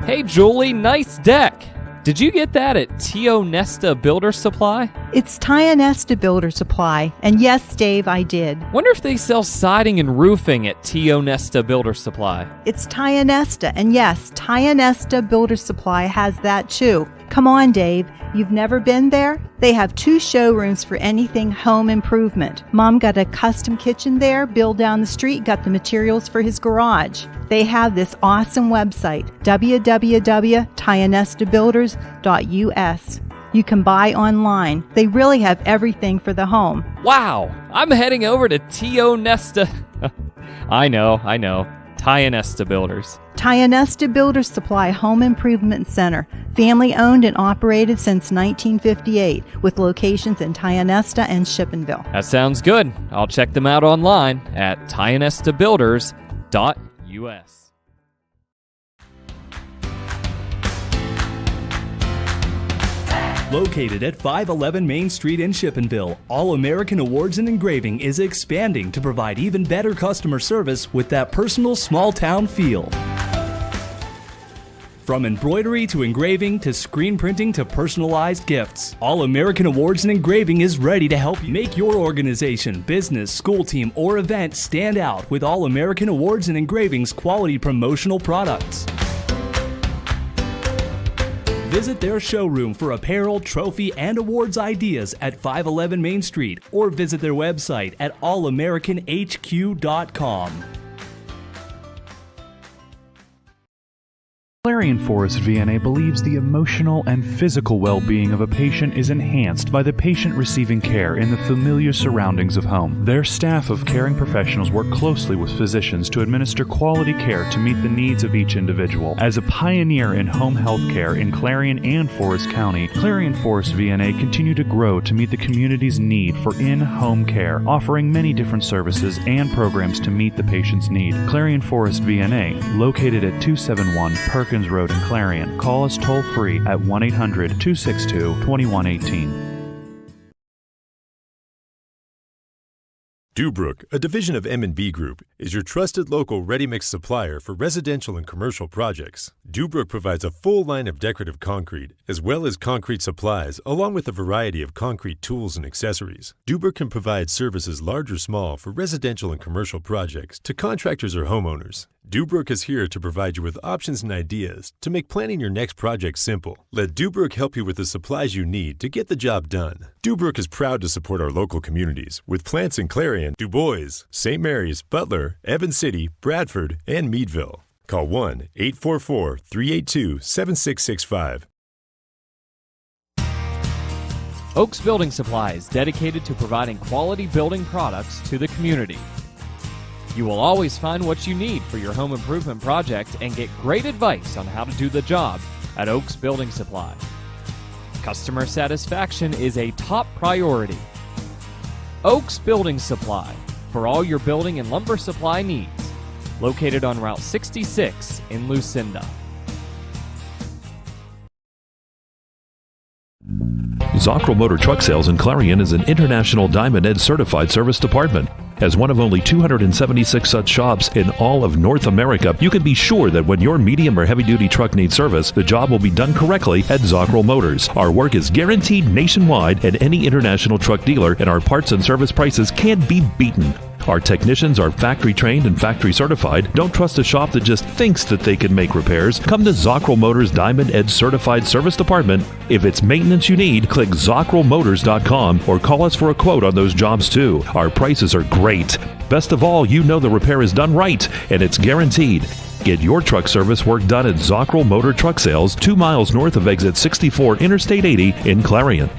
Hey Julie, nice deck! Did you get that at Tio Nesta Builder Supply? It's Tio Nesta Builder Supply, and yes, Dave, I did. Wonder if they sell siding and roofing at Tio Nesta Builder Supply. It's Tio Nesta, and yes, Tio Nesta Builder Supply has that too. Come on, Dave. You've never been there? They have 2 showrooms for anything home improvement. Mom got a custom kitchen there. Bill down the street got the materials for his garage. They have this awesome website, www.tionestabuilders.us. You can buy online. They really have everything for the home. Wow! I'm heading over to Tio Nesta. I know. Tio Nesta Builders. Tio Nesta Builder Supply Home Improvement Center, family owned and operated since 1958, with locations in Tio Nesta and Shippenville. That sounds good. I'll check them out online at tionestabuilders.us. Located at 511 Main Street in Shippenville, All American Awards and Engraving is expanding to provide even better customer service with that personal small-town feel. From embroidery to engraving to screen printing to personalized gifts, All American Awards and Engraving is ready to help you make your organization, business, school team, or event stand out with All American Awards and Engraving's quality promotional products. Visit their showroom for apparel, trophy, and awards ideas at 511 Main Street, or visit their website at allamericanhq.com. Clarion Forest VNA believes the emotional and physical well-being of a patient is enhanced by the patient receiving care in the familiar surroundings of home. Their staff of caring professionals work closely with physicians to administer quality care to meet the needs of each individual. As a pioneer in home health care in Clarion and Forest County, Clarion Forest VNA continue to grow to meet the community's need for in-home care, offering many different services and programs to meet the patient's need. Clarion Forest VNA, located at 271 Perkins Road in Clarion. Call us toll-free at 1-800-262-2118. Dubrook, a division of M&B Group, is your trusted local ready-mix supplier for residential and commercial projects. Dubrook provides a full line of decorative concrete, as well as concrete supplies, along with a variety of concrete tools and accessories. Dubrook can provide services large or small for residential and commercial projects to contractors or homeowners. Dubrook is here to provide you with options and ideas to make planning your next project simple. Let Dubrook help you with the supplies you need to get the job done. Dubrook is proud to support our local communities with plants in Clarion, Du Bois, St. Mary's, Butler, Evans City, Bradford, and Meadville. Call 1-844-382-7665. Oaks Building Supply is dedicated to providing quality building products to the community. You will always find what you need for your home improvement project and get great advice on how to do the job at Oaks Building Supply. Customer satisfaction is a top priority. Oaks Building Supply, for all your building and lumber supply needs. Located on Route 66 in Lucinda. Zockrell Motor Truck Sales in Clarion is an International Diamond Ed certified service department. As one of only 276 such shops in all of North America, you can be sure that when your medium or heavy-duty truck needs service, the job will be done correctly at Zockrell Motors. Our work is guaranteed nationwide at any international truck dealer, and our parts and service prices can't be beaten. Our technicians are factory trained and factory certified. Don't trust a shop that just thinks that they can make repairs. Come to Zockrell Motors Diamond Edge Certified Service Department. If it's maintenance you need, click ZockrellMotors.com or call us for a quote on those jobs too. Our prices are great. Best of all, you know the repair is done right and it's guaranteed. Get your truck service work done at Zockrell Motor Truck Sales, 2 miles north of exit 64 Interstate 80 in Clarion.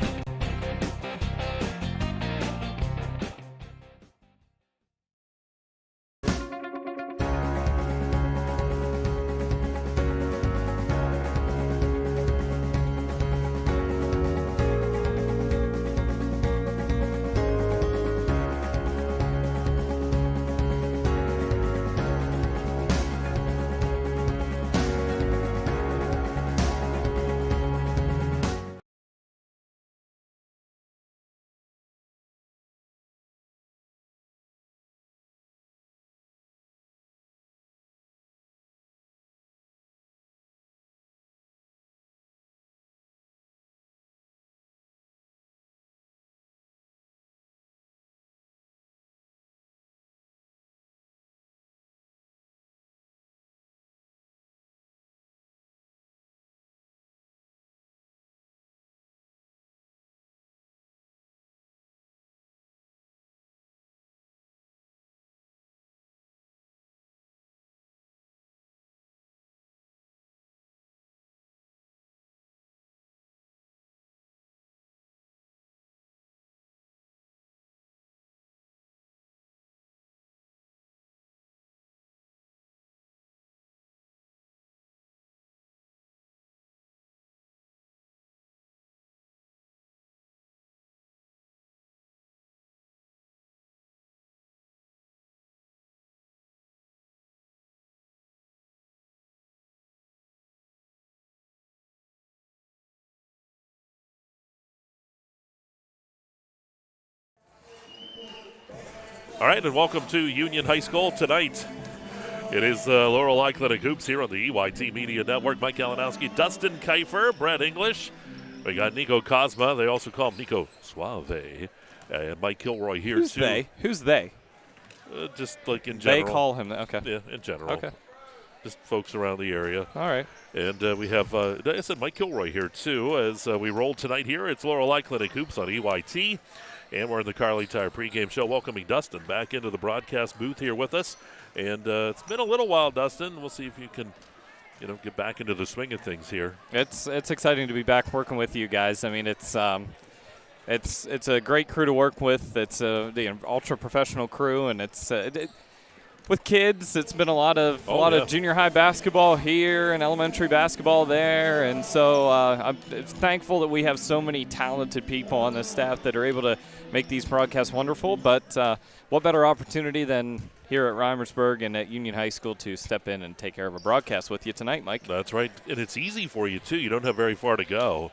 All right, and welcome to Union High School tonight. It is Laurel Clinic Hoops here on the EYT Media Network. Mike Kalinowski, Dustin Kifer, Brett English. We got Nico Cosma. They also call him Nico Suave. And Mike Kilroy here, Who's too. they? Who's they? Just like in general. They call him. Okay. Yeah, in general. Okay. Just folks around the area. All right. And we have, like I said, Mike Kilroy here, too, as we roll tonight here. It's Laurel Clinic Hoops on EYT. And we're in the Carly Tire pregame show, welcoming Dustin back into the broadcast booth here with us. And it's been a little while, Dustin. We'll see if you can, get back into the swing of things here. It's exciting to be back working with you guys. I mean, it's a great crew to work with. It's the ultra professional crew, and it's with kids. It's been a lot of junior high basketball here and elementary basketball there, and so I'm thankful that we have so many talented people on the staff that are able to make these broadcasts wonderful. But what better opportunity than here at Rimersburg and at Union High School to step in and take care of a broadcast with you tonight, Mike. That's right, and it's easy for you, too. You don't have very far to go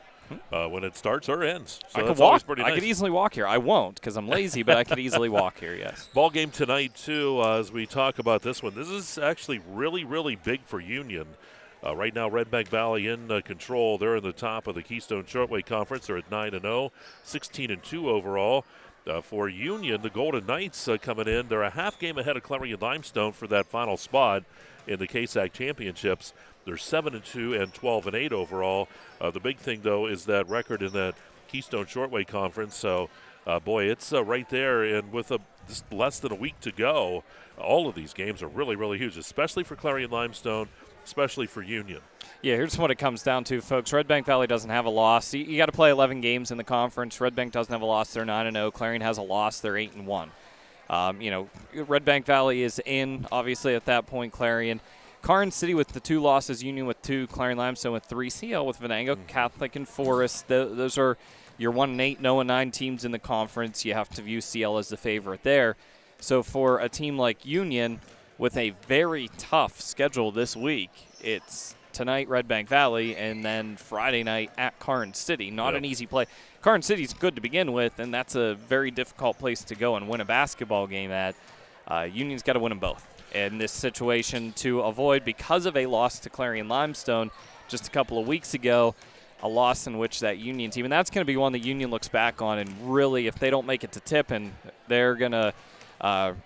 when it starts or ends. So I that's could walk. pretty nice. I could easily walk here. I won't because I'm lazy, but I could easily walk here, yes. Ball game tonight, too, as we talk about this one. This is actually really, really big for Union. Right now, Redbank Valley in control. They're in the top of the Keystone Shortway Conference. They're at 9-0, 16-2 overall. For Union, the Golden Knights coming in. They're a half game ahead of Clarion Limestone for that final spot in the KSAC Championships. They're 7-2 and 12-8 overall. The big thing, though, is that record in that Keystone Shortway Conference. So, it's right there. And with just less than a week to go, all of these games are really, really huge, especially for Clarion Limestone, especially for Union. Yeah, here's what it comes down to, folks. Redbank Valley doesn't have a loss. You got to play 11 games in the conference. Redbank doesn't have a loss. They're 9-0. Clarion has a loss. They're 8-1. Redbank Valley is in, obviously, at that point, Clarion. Karn City with the 2 losses, Union with 2, Clarion Limestone with 3, CL with Venango, Catholic, and Forest. Those are your 1-8, 0-9 teams in the conference. You have to view CL as the favorite there. So for a team like Union with a very tough schedule this week, it's tonight Redbank Valley and then Friday night at Karn City. Not an easy play. Karn City's good to begin with, and that's a very difficult place to go and win a basketball game at. Union's got to win them both in this situation to avoid, because of a loss to Clarion Limestone just a couple of weeks ago, a loss in which that Union team, and that's going to be one that Union looks back on, and really, if they don't make it to Tippin, they're going to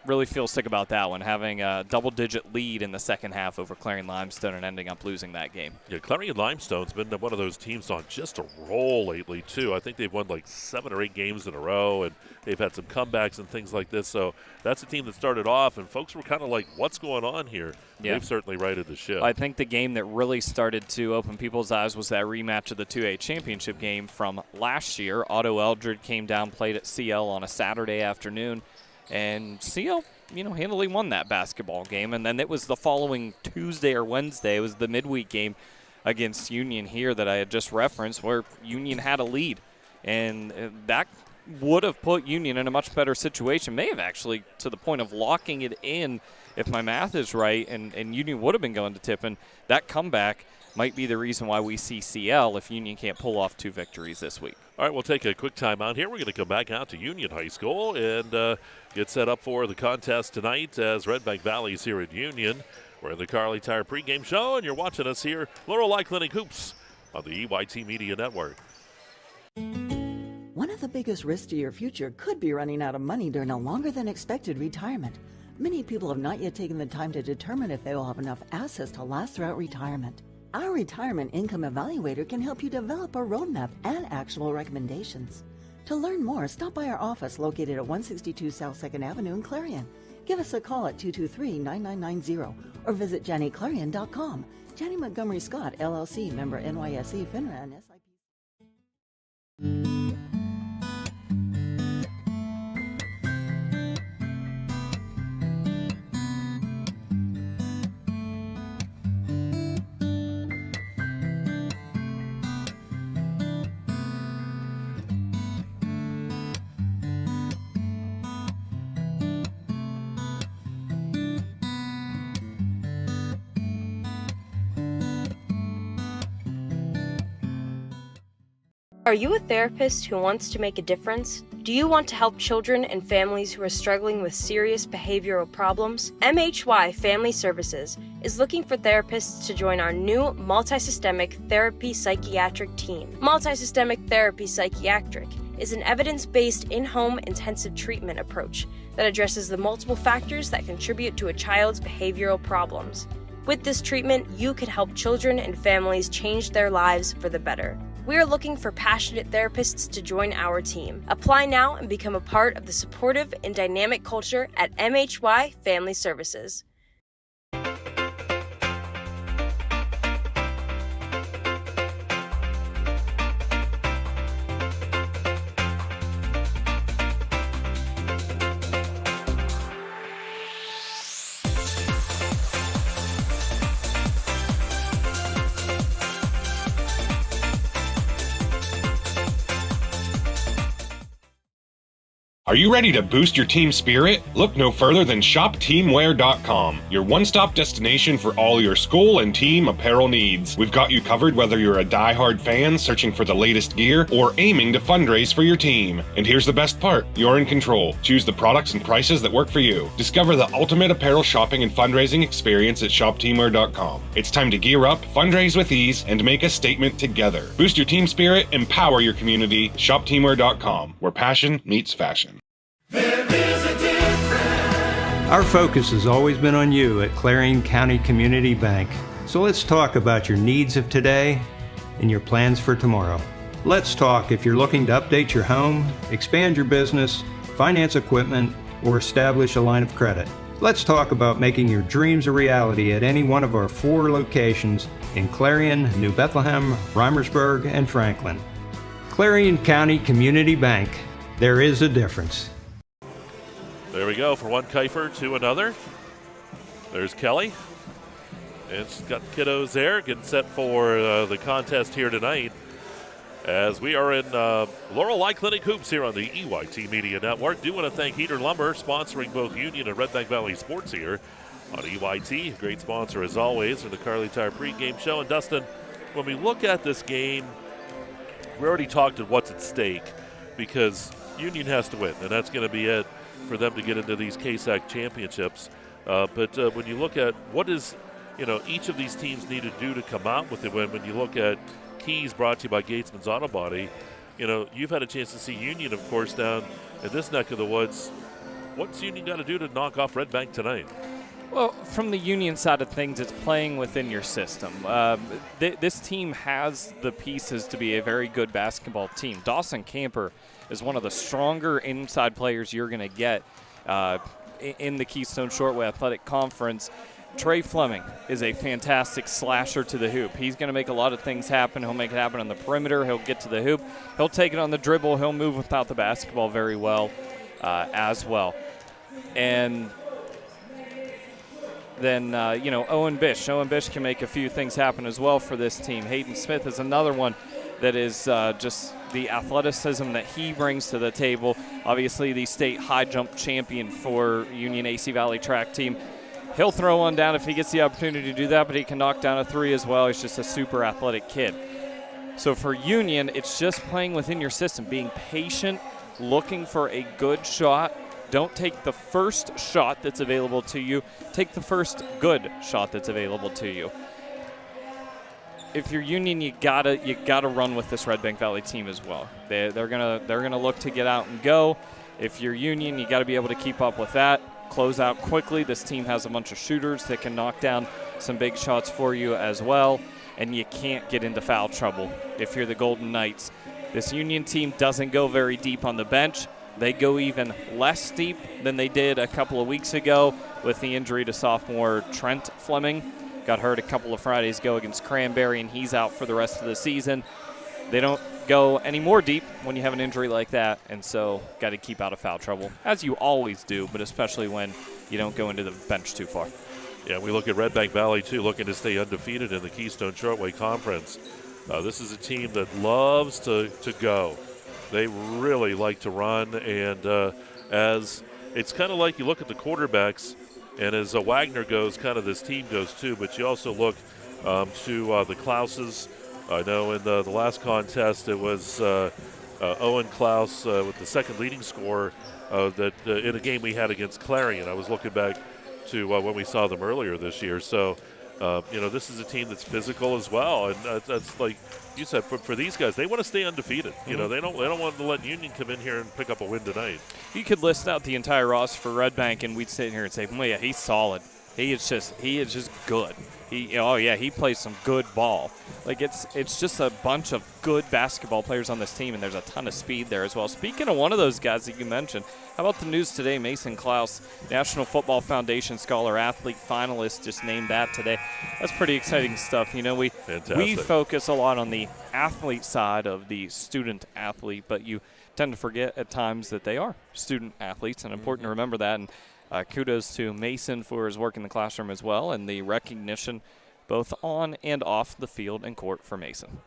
really feel sick about that one, having a double-digit lead in the second half over Clarion Limestone and ending up losing that game. Yeah, Clarion Limestone's been one of those teams on just a roll lately, too. I think they've won like 7 or 8 games in a row, and they've had some comebacks and things like this. So that's a team that started off, and folks were kind of like, what's going on here? Yeah. They've certainly righted the ship. I think the game that really started to open people's eyes was that rematch of the 2A championship game from last year. Otto Eldred came down, played at CL on a Saturday afternoon. And CL, handily won that basketball game. And then it was the following Tuesday or Wednesday. It was the midweek game against Union here that I had just referenced, where Union had a lead. And that would have put Union in a much better situation. May have actually to the point of locking it in, if my math is right, and Union would have been going to Tippin. That comeback might be the reason why we see CL if Union can't pull off 2 victories this week. All right, we'll take a quick time out here. We're going to come back out to Union High School and get set up for the contest tonight as Redbank Valley is here at Union. We're in the Carly Tire pregame show, and you're watching us here, Laurel Clinic Hoops, on the EYT Media Network. One of the biggest risks to your future could be running out of money during a longer than expected retirement. Many people have not yet taken the time to determine if they will have enough assets to last throughout retirement. Our Retirement Income Evaluator can help you develop a roadmap and actionable recommendations. To learn more, stop by our office located at 162 South 2nd Avenue in Clarion. Give us a call at 223-9990 or visit JannyClarion.com. Janney Montgomery Scott, LLC, member NYSE, FINRA, and SIP. Are you a therapist who wants to make a difference? Do you want to help children and families who are struggling with serious behavioral problems? MHY Family Services is looking for therapists to join our new multisystemic therapy psychiatric team. Multisystemic therapy psychiatric is an evidence-based in-home intensive treatment approach that addresses the multiple factors that contribute to a child's behavioral problems. With this treatment, you could help children and families change their lives for the better. We are looking for passionate therapists to join our team. Apply now and become a part of the supportive and dynamic culture at MHY Family Services. Are you ready to boost your team spirit? Look no further than shopteamwear.com, your one-stop destination for all your school and team apparel needs. We've got you covered whether you're a die-hard fan searching for the latest gear or aiming to fundraise for your team. And here's the best part, you're in control. Choose the products and prices that work for you. Discover the ultimate apparel shopping and fundraising experience at shopteamwear.com. It's time to gear up, fundraise with ease, and make a statement together. Boost your team spirit, empower your community. Shopteamwear.com, where passion meets fashion. Our focus has always been on you at Clarion County Community Bank. So let's talk about your needs of today and your plans for tomorrow. Let's talk if you're looking to update your home, expand your business, finance equipment, or establish a line of credit. Let's talk about making your dreams a reality at any one of our 4 locations in Clarion, New Bethlehem, Rimersburg, and Franklin. Clarion County Community Bank. There is a difference. There we go, for one Kifer to another. There's Kelly. And she's got the kiddos there, getting set for the contest here tonight. As we are in Laurel Clinic Hoops here on the EYT Media Network. Do want to thank Heater Lumber, sponsoring both Union and Redbank Valley sports here on EYT. Great sponsor as always for the Carly Tire pregame show. And Dustin, when we look at this game, we already talked at what's at stake, because Union has to win, and that's going to be it for them to get into these KSAC championships. But when you look at what is, each of these teams need to do to come out with the win, when you look at Keys, brought to you by Gatesman's Auto Body, you've had a chance to see Union, of course, down in this neck of the woods. What's Union got to do to knock off Redbank tonight? Well, from the Union side of things, it's playing within your system. This team has the pieces to be a very good basketball team. Dawson Camper is one of the stronger inside players you're going to get in the Keystone Shortway Athletic Conference. Trey Fleming is a fantastic slasher to the hoop. He's going to make a lot of things happen. He'll make it happen on the perimeter. He'll get to the hoop. He'll take it on the dribble. He'll move without the basketball very well as well. And then, Owen Bish. Owen Bish can make a few things happen as well for this team. Hayden Smith is another one that is just the athleticism that he brings to the table. Obviously, the state high jump champion for Union AC Valley track team. He'll throw one down if he gets the opportunity to do that, but he can knock down a 3 as well. He's just a super athletic kid. So for Union, it's just playing within your system, being patient, looking for a good shot. Don't take the first shot that's available to you. Take the first good shot that's available to you. If you're Union, you gotta run with this Redbank Valley team as well. They're gonna look to get out and go. If you're Union, you got to be able to keep up with that. Close out quickly. This team has a bunch of shooters that can knock down some big shots for you as well. And you can't get into foul trouble if you're the Golden Knights. This Union team doesn't go very deep on the bench. They go even less deep than they did a couple of weeks ago with the injury to sophomore Trent Fleming. Got hurt a couple of Fridays ago against Cranberry, and he's out for the rest of the season. They don't go any more deep when you have an injury like that, and so got to keep out of foul trouble, as you always do, but especially when you don't go into the bench too far. Yeah, we look at Redbank Valley, too, looking to stay undefeated in the Keystone Shortway Conference. This is a team that loves to go. They really like to run, and as it's kind of like you look at the quarterbacks, and as Wagner goes, kind of this team goes too, but you also look to the Klauses. I know in the last contest it was Owen Klaus with the second leading scorer that in a game we had against Clarion. I was looking back to when we saw them earlier this year. So, this is a team that's physical as well, and that's like you said. For these guys, they want to stay undefeated. They don't want to let Union come in here and pick up a win tonight. You could list out the entire roster for Redbank, and we'd sit here and say, well, yeah, he's solid. He is just good. He plays some good ball. Like it's just a bunch of good basketball players on this team, and there's a ton of speed there as well. Speaking of one of those guys that you mentioned, how about the news today? Mason Klaus, National Football Foundation Scholar Athlete finalist, just named that today. That's pretty exciting stuff. We focus a lot on the athlete side of the student athlete, but you tend to forget at times that they are student athletes, and important to remember that. And kudos to Mason for his work in the classroom as well, and the recognition both on and off the field and court for Mason. All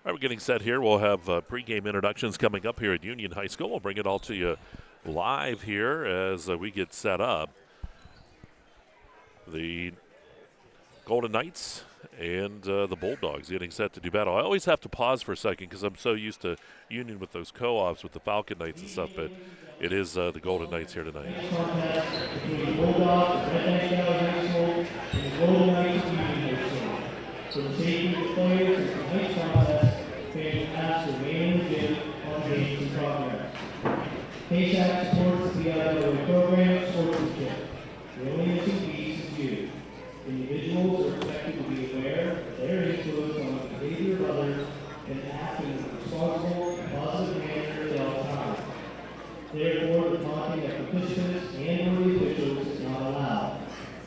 right, we're getting set here. We'll have pregame introductions coming up here at Union High School. We'll bring it all to you live here as we get set up. The Golden Knights and the Bulldogs getting set to do battle. I always have to pause for a second because I'm so used to Union with those co-ops with the Falcon Knights and stuff, but it is the Golden Knights here tonight. Between the Bulldogs, the Redbank High School, and the Golden Knights of Union High School. For the safety of the players and tonight's contest, fans asked to remain in the gym on games in progress. KSAC supports the PIW program, sportsmanship. The only missing piece is you. Individuals are expected to be aware of their influence on the behavior of others and act in a responsible and positive manner at all times. Therefore, the taunting of participants and or the officials is not allowed.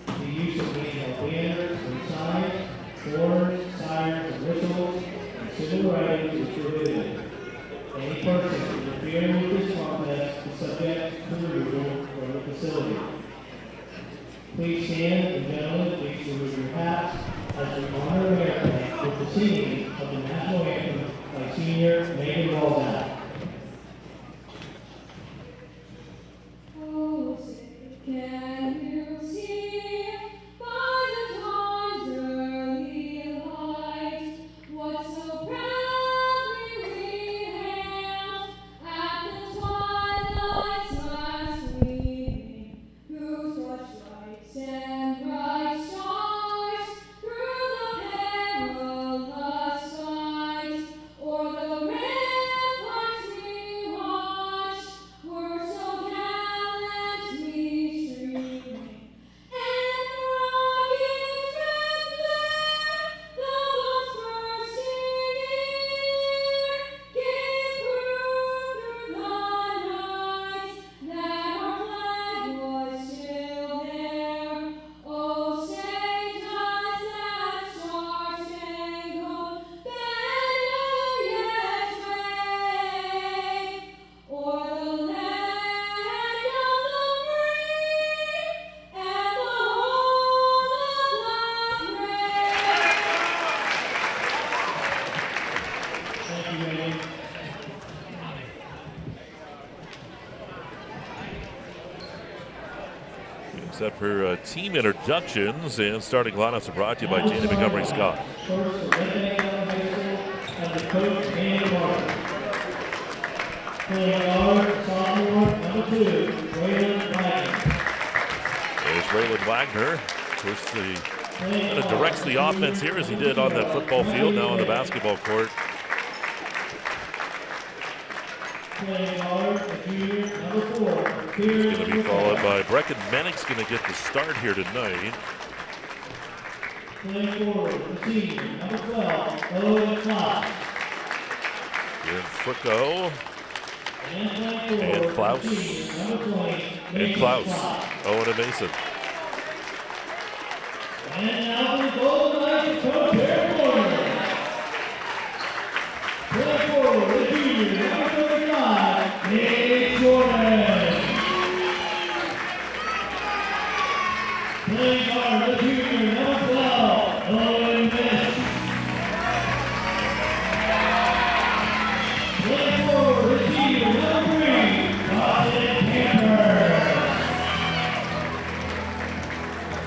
The use of handheld banners and signs, horns, sirens, and whistles, and civil writings is prohibited. Any person interfering with this contest is subject to removal from the facility. Please stand, and gentlemen, please remove your hats as we honor America with the singing of the national anthem by senior Megan Walzak. Can you see by the dawn's early light what so proudly we hailed at the twilight's last gleaming, whose torchlights and bright stars through the perilous fight o'er the ramparts we watched were so gallantly streaming, and the rocket's red glare, the bombs bursting in air, gave proof through the night that our flag was still there. Oh, say does that star-spangled banner yet wave o'er the land of the free and the home of the brave? Thank you, Megan. Except for team introductions, and starting lineups are brought to you by Janie Montgomery Scott. First, the Redbank High School and the coach, Andy Martin. Playing guard, sophomore, number 2, Raylan Wagner. There's Raylan Wagner. Of course, kind of directs the offense here as he did on that football field, now on the basketball court. Playing guard, the junior, number 4, He's going to be followed by Brecken Mennick's going to get the start here tonight. Playing forward, the senior, number 12, Owen Klaus. Here in Fricko. And Klaus. And Klaus. Owen and Mason. And now the Golden Knights coach, Eric Warner. Playing forward, the junior, number 35, Nick Jordan. Playing guard, the junior, number 12, Owen Mish. Playing forward, the senior, number 3, Dustin Kifer.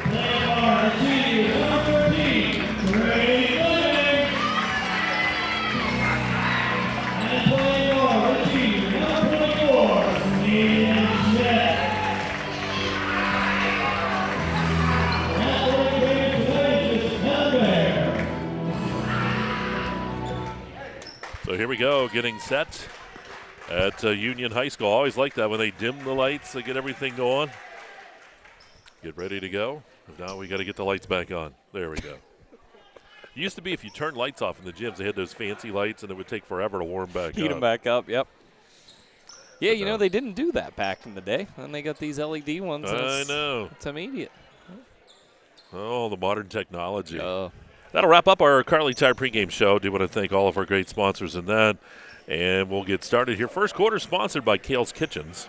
Playing guard, the senior, number 13, getting set at Union High School. Always like that when they dim the lights, they get everything going. Get ready to go. Now we got to get the lights back on. There we go. It used to be if you turned lights off in the gyms, they had those fancy lights, and it would take forever to warm back up. Heat them back up, yep. Yeah, you know, they didn't do that back in the day. And they got these LED ones. I know. It's immediate. Oh, the modern technology. That'll wrap up our Carly Tire pregame show. Do want to thank all of our great sponsors in that. And we'll get started here. First quarter sponsored by Kale's Kitchens.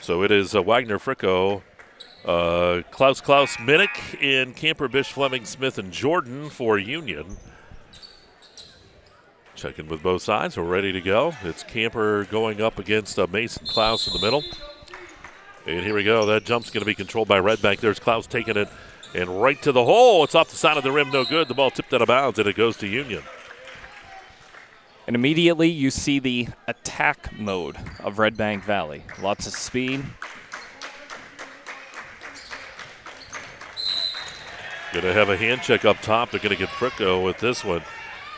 So it is Wagner, Fricko, Klaus, Minnick, and Camper, Bish, Fleming, Smith, and Jordan for Union. Checking with both sides. We're ready to go. It's Camper going up against Mason Klaus in the middle. And here we go. That jump's going to be controlled by Redbank. There's Klaus taking it and right to the hole. It's off the side of the rim. No good. The ball tipped out of bounds, and it goes to Union. And immediately you see the attack mode of Redbank Valley. Lots of speed. Going to have a hand check up top. They're going to get Fricko with this one.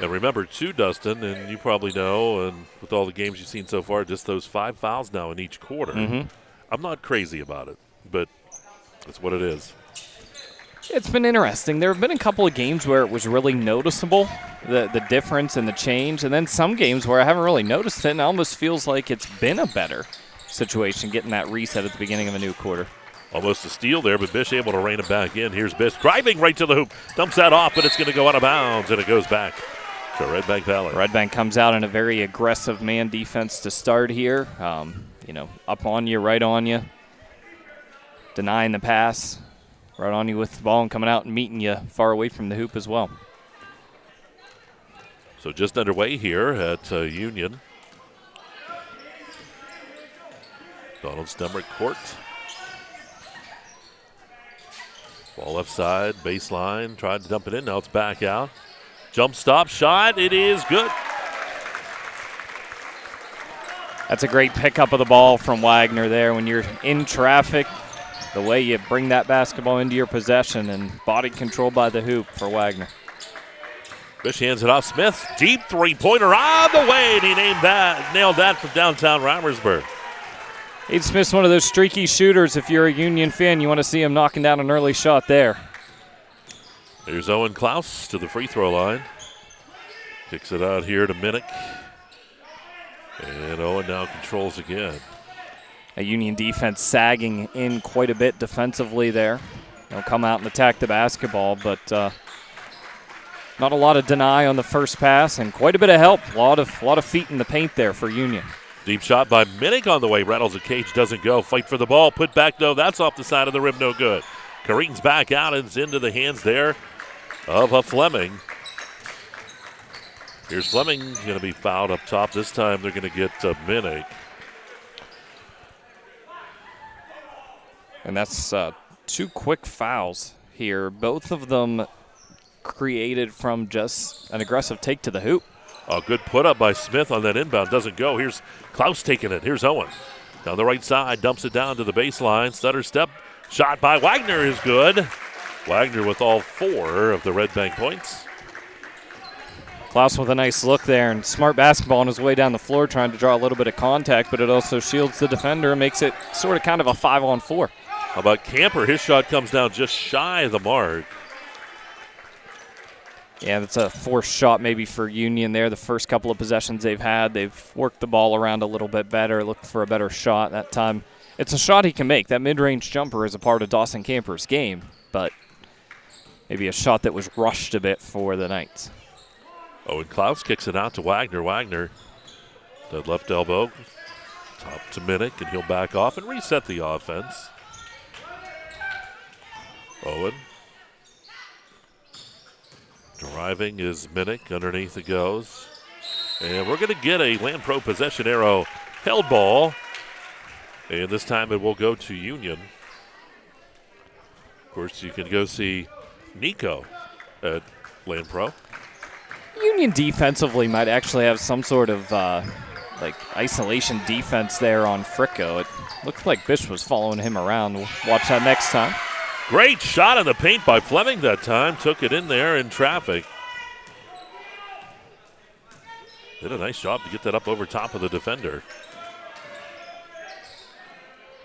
And remember, too, Dustin, and you probably know, and with all the games you've seen so far, just those 5 fouls now in each quarter. Mm-hmm. I'm not crazy about it, but that's what it is. It's been interesting. There have been a couple of games where it was really noticeable, the difference and the change, and then some games where I haven't really noticed it, and it almost feels like it's been a better situation getting that reset at the beginning of a new quarter. Almost a steal there, but Bish able to rein it back in. Here's Bish driving right to the hoop. Dumps that off, but it's going to go out of bounds, and it goes back to Redbank Valley. Redbank comes out in a very aggressive man defense to start here. Up on you, right on you. Denying the pass. Right on you with the ball and coming out and meeting you far away from the hoop as well. So just underway here at Union. Donald Stemrick court. Ball left side, baseline, tried to dump it in. Now it's back out. Jump stop shot. It is good. That's a great pickup of the ball from Wagner there. When you're in traffic, the way you bring that basketball into your possession and body control by the hoop for Wagner. Bish hands it off. Smith, deep three-pointer on the way, and he nailed that from downtown Rimersburg. Aiden Smith's one of those streaky shooters. If you're a Union fan, you want to see him knocking down an early shot there. There's Owen Klaus to the free throw line. Kicks it out here to Minnick. And Owen now controls again. A Union defense sagging in quite a bit defensively there. They'll come out and attack the basketball, but not a lot of deny on the first pass and quite a bit of help. A lot of feet in the paint there for Union. Deep shot by Minnick on the way. Rattles the cage, doesn't go. Fight for the ball. Put back, though. That's off the side of the rim. No good. Kareem's back out and it's into the hands there of Fleming. Here's Fleming going to be fouled up top. This time they're going to get Minnick. And that's 2 quick fouls here. Both of them created from just an aggressive take to the hoop. A good put up by Smith on that inbound. Doesn't go. Here's Klaus taking it. Here's Owen. Down the right side. Dumps it down to the baseline. Stutter step. Shot by Wagner is good. Wagner with all 4 of the Redbank points. Klaus with a nice look there and smart basketball on his way down the floor trying to draw a little bit of contact, but it also shields the defender and makes it sort of kind of a 5-on-4. How about Camper? His shot comes down just shy of the mark. Yeah, that's a forced shot maybe for Union there. The first couple of possessions they've had, they've worked the ball around a little bit better, looked for a better shot that time. It's a shot he can make. That mid-range jumper is a part of Dawson Camper's game, but maybe a shot that was rushed a bit for the Knights. Owen Klaus kicks it out to Wagner. Wagner, that left elbow, top to Minnick, and he'll back off and reset the offense. Owen. Driving is Minnick. Underneath it goes. And we're going to get a Land Pro possession arrow held ball. And this time it will go to Union. Of course, you can go see Nico at Land Pro. Union defensively might actually have some sort of isolation defense there on Fricko. It looked like Bish was following him around. We'll watch that next time. Great shot in the paint by Fleming that time. Took it in there in traffic. Did a nice job to get that up over top of the defender.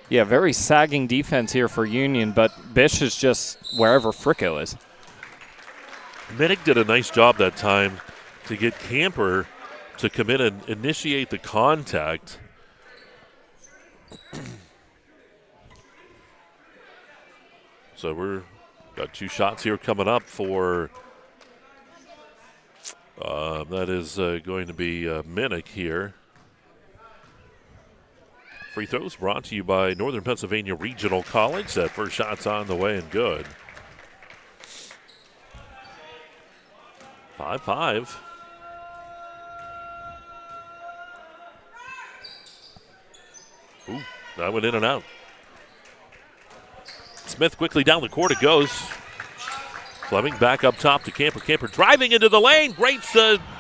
Yeah, very sagging defense here for Union, but Bish is just wherever Fricko is. Minnick did a nice job that time to get Camper to come in and initiate the contact. So we're got 2 shots here coming up for that is going to be Minnick here. Free throws brought to you by Northern Pennsylvania Regional College. That first shot's on the way and good. 5-5. Ooh, that went in and out. Smith quickly down the court it goes. Fleming back up top to Camper. Camper driving into the lane. Great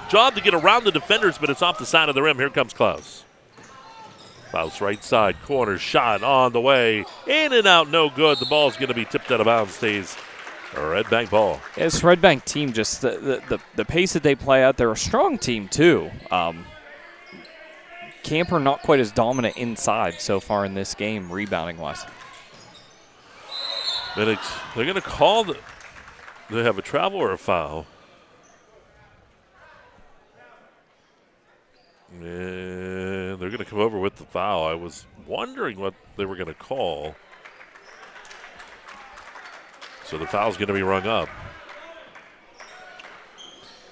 job to get around the defenders, but it's off the side of the rim. Here comes Klaus. Klaus right side, corner shot on the way. In and out, no good. The ball's going to be tipped out of bounds. Stays a Redbank ball. This Redbank team, just the pace that they play out, they're a strong team too. Camper not quite as dominant inside so far in this game, rebounding-wise. They're going to call do they have a travel or a foul? And they're going to come over with the foul. I was wondering what they were going to call. So the foul's going to be rung up.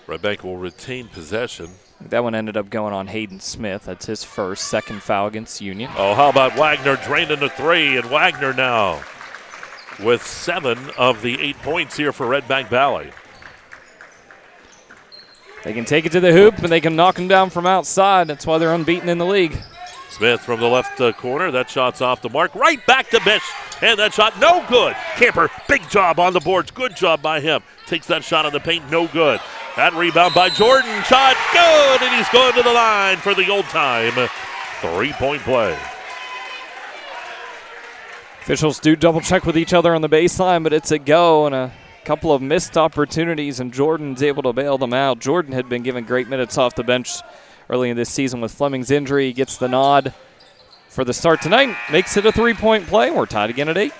Redbank will retain possession. That one ended up going on Hayden Smith. That's his second foul against Union. Oh, how about Wagner draining the 3, and Wagner now with 7 of the 8 points here for Redbank Valley. They can take it to the hoop, and they can knock them down from outside. That's why they're unbeaten in the league. Smith from the left corner. That shot's off the mark. Right back to Bish. And that shot, no good. Camper, big job on the boards. Good job by him. Takes that shot in the paint, no good. That rebound by Jordan. Shot, good. And he's going to the line for the old-time 3-point play. Officials do double-check with each other on the baseline, but it's a go and a couple of missed opportunities, and Jordan's able to bail them out. Jordan had been given great minutes off the bench early in this season with Fleming's injury. He gets the nod for the start tonight, makes it a 3-point play. We're tied again at 8.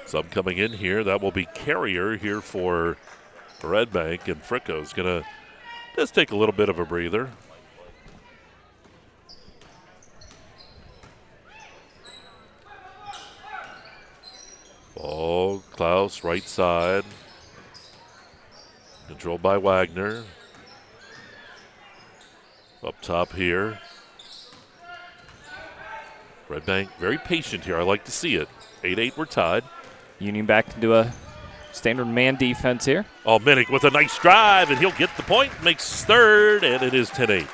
Sub coming in here. That will be Carrier here for Redbank, and Fricko's going to just take a little bit of a breather. Ball, Klaus, right side. Controlled by Wagner. Up top here. Redbank very patient here. I like to see it. 8-8, we're tied. Union back into a standard man defense here. Oh, Minnick with a nice drive, and he'll get the point. Makes third, and it is 10-8.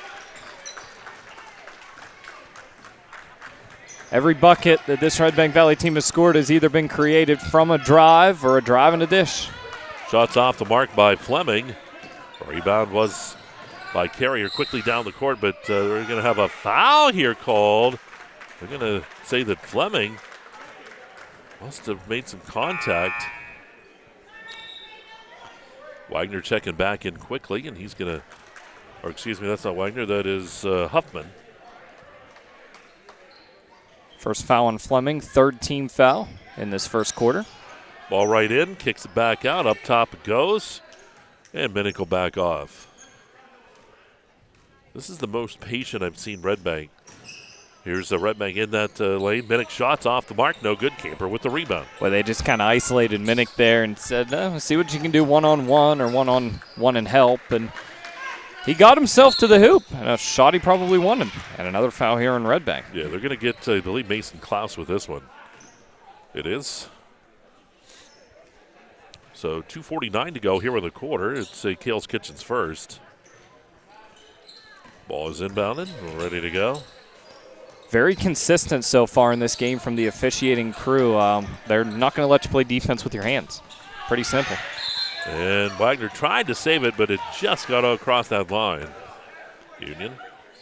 Every bucket that this Redbank Valley team has scored has either been created from a drive or a drive and a dish. Shots off the mark by Fleming. Rebound was by Carrier quickly down the court, but we're going to have a foul here called. They're going to say that Fleming must have made some contact. Wagner checking back in quickly, and he's going to, or excuse me, that's not Wagner, that is Huffman. First foul on Fleming, third team foul in this first quarter. Ball right in, kicks it back out, up top it goes, and Minnick will back off. This is the most patient I've seen Redbank. Here's Redbank in that lane. Minnick shots off the mark, no good. Camper with the rebound. Well, they just kind of isolated Minnick there and said, see what you can do one-on-one or one-on-one and help, and he got himself to the hoop, and a shot he probably wanted. And another foul here in Redbank. Yeah, they're going to get, I believe, Mason Klaus with this one. It is. So 2:49 to go here in the quarter. It's Kale's Kitchens first. Ball is inbounded. We're ready to go. Very consistent so far in this game from the officiating crew. They're not going to let you play defense with your hands. Pretty simple. And Wagner tried to save it, but it just got across that line. Union.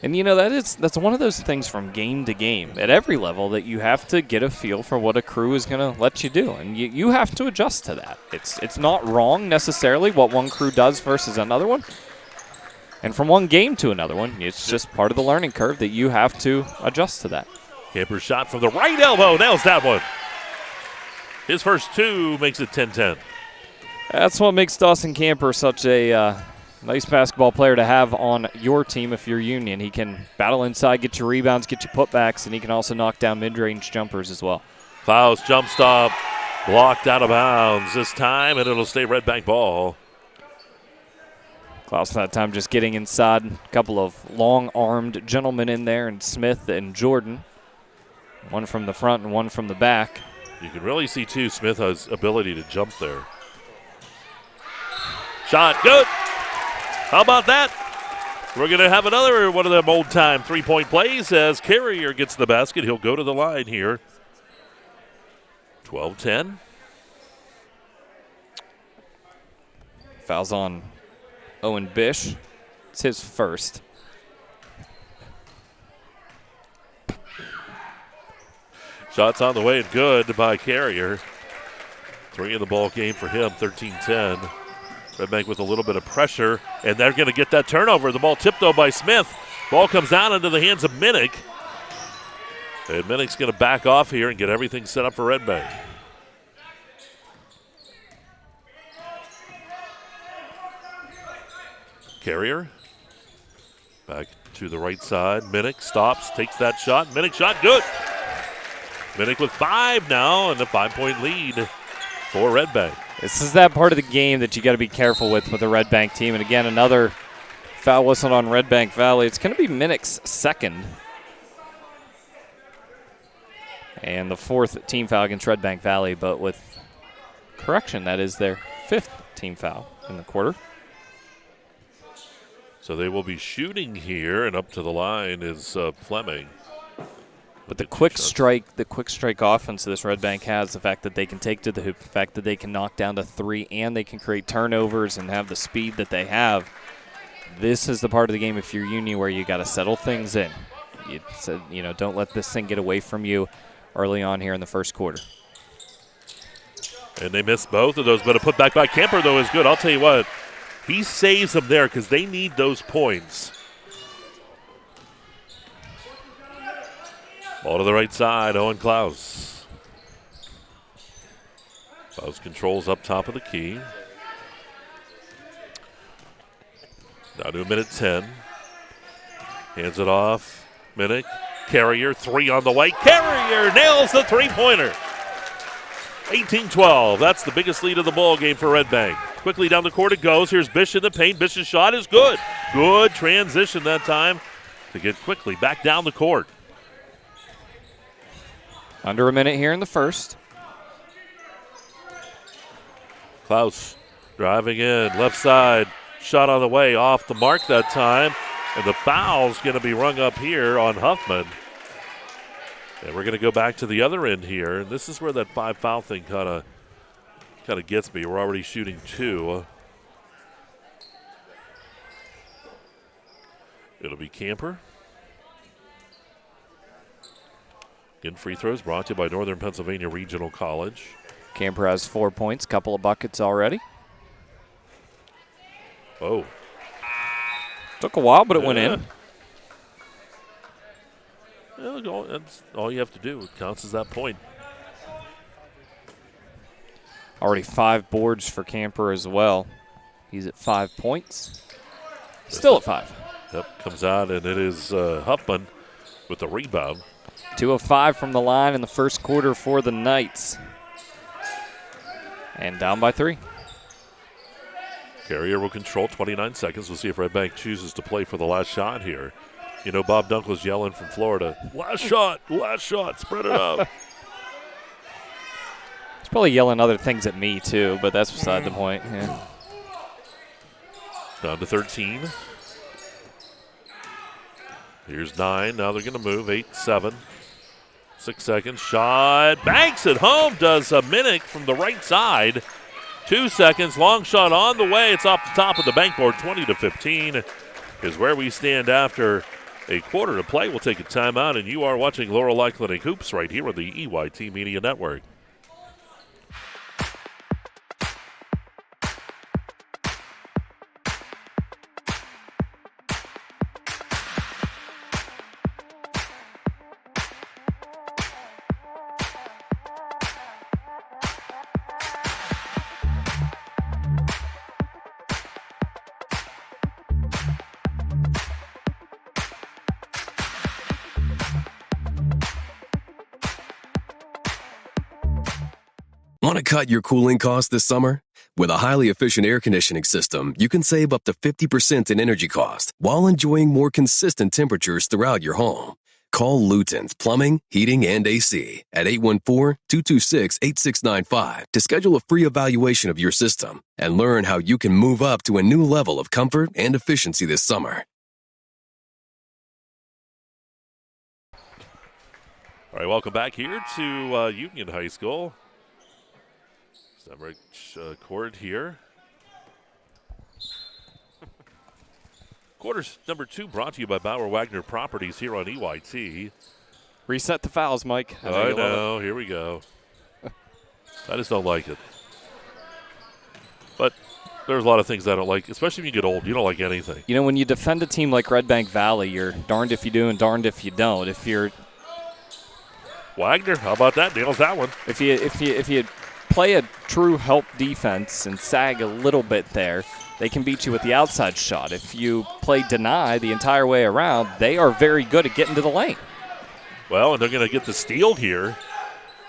And, you know, that's one of those things from game to game at every level that you have to get a feel for what a crew is going to let you do. And you have to adjust to that. It's not wrong necessarily what one crew does versus another one. And from one game to another one, it's just part of the learning curve that you have to adjust to that. Camper's shot from the right elbow. Nails that one. His first two makes it 10-10. That's what makes Dustin Camper such a nice basketball player to have on your team if you're Union. He can battle inside, get you rebounds, get you putbacks, and he can also knock down mid-range jumpers as well. Klaus jump stop, blocked out of bounds this time, and it'll stay Redbank ball. Klaus that time just getting inside. A couple of long-armed gentlemen in there, and Smith and Jordan. One from the front and one from the back. You can really see, too, Smith has ability to jump there. Shot good. How about that? We're going to have another one of them old-time three-point plays as Carrier gets the basket. He'll go to the line here. 12-10. Fouls on Owen Bish. It's his first. Shots on the way and good by Carrier. 3 in the ball game for him, 13-10. Redbank with a little bit of pressure, and they're going to get that turnover. The ball tipped, though, by Smith. Ball comes down into the hands of Minnick. And Minnick's going to back off here and get everything set up for Redbank. Carrier back to the right side. Minnick stops, takes that shot. Minnick shot good. Minnick with 5 now, and a 5-point lead for Redbank. This is that part of the game that you got to be careful with the Redbank team. And again, another foul whistled on Redbank Valley. It's going to be Minnick's second. And the 4th team foul against Redbank Valley, but with correction, that is their 5th team foul in the quarter. So they will be shooting here, and up to the line is Fleming. But the quick strike offense this Redbank has, the fact that they can take to the hoop, the fact that they can knock down to 3, and they can create turnovers and have the speed that they have. This is the part of the game if you're Union where you got to settle things in. Don't let this thing get away from you early on here in the first quarter. And they missed both of those, but a putback by Camper, though, is good. I'll tell you what, he saves them there because they need those points. Ball to the right side, Owen Klaus. Klaus controls up top of the key. Down to a minute 10. Hands it off. Minnick. Carrier, 3 on the way. Carrier nails the three-pointer. 18-12. That's the biggest lead of the ball game for Redbank. Quickly down the court it goes. Here's Bish in the paint. Bish's shot is good. Good transition that time to get quickly back down the court. Under a minute here in the first. Klaus driving in, left side. Shot on the way, off the mark that time. And the foul's going to be rung up here on Huffman. And we're going to go back to the other end here. And this is where that 5-foul thing kind of gets me. We're already shooting 2. It'll be Camper. Again, free throws brought to you by Northern Pennsylvania Regional College. Camper has 4 points, couple of buckets already. Oh. Took a while, but it went in. Yeah, that's all you have to do. It counts as that point. Already 5 boards for Camper as well. He's at 5 points. Still at 5. Yep, comes out, and it is Huffman with the rebound. 2 of 5 from the line in the first quarter for the Knights. And down by 3. Carrier will control 29 seconds. We'll see if Redbank chooses to play for the last shot here. You know, Bob Dunk was yelling from Florida, last shot, spread it out. He's probably yelling other things at me too, but that's beside the point. Yeah. Down to 13. Here's 9. Now they're going to move. 8, 7. 6 seconds. Shot. Banks at home. Does a Minnick from the right side. 2 seconds. Long shot on the way. It's off the top of the bankboard. 20-15 is where we stand after a quarter to play. We'll take a timeout, and you are watching Laurel Clinic Hoops right here on the EYT Media Network. Want to cut your cooling costs this summer? With a highly efficient air conditioning system, you can save up to 50% in energy cost while enjoying more consistent temperatures throughout your home. Call Luton's Plumbing, Heating, and AC at 814-226-8695 to schedule a free evaluation of your system and learn how you can move up to a new level of comfort and efficiency this summer. All right, welcome back here to Union High School. Stemrich court here. Quarters number 2 brought to you by Bauer Wagner Properties here on EYT. Reset the fouls, Mike. I know. Here we go. I just don't like it. But there's a lot of things I don't like, especially when you get old. You don't like anything. You know, when you defend a team like Redbank Valley, you're darned if you do and darned if you don't. If you're Wagner, how about that? Nails that one. If you play a true help defense and sag a little bit there, they can beat you with the outside shot. If you play deny the entire way around, they are very good at getting to the lane. Well, and they're going to get the steal here.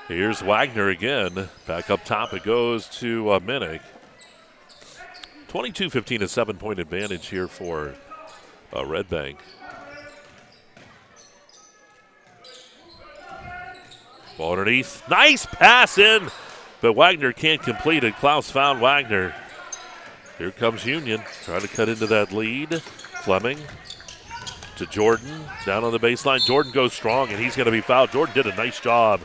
Here's Wagner again. Back up top it goes to Minnick. 22-15, a 7-point advantage here for Redbank. Ball underneath. Nice pass in, but Wagner can't complete it. Klaus found Wagner. Here comes Union, trying to cut into that lead. Fleming to Jordan, down on the baseline. Jordan goes strong, and he's going to be fouled. Jordan did a nice job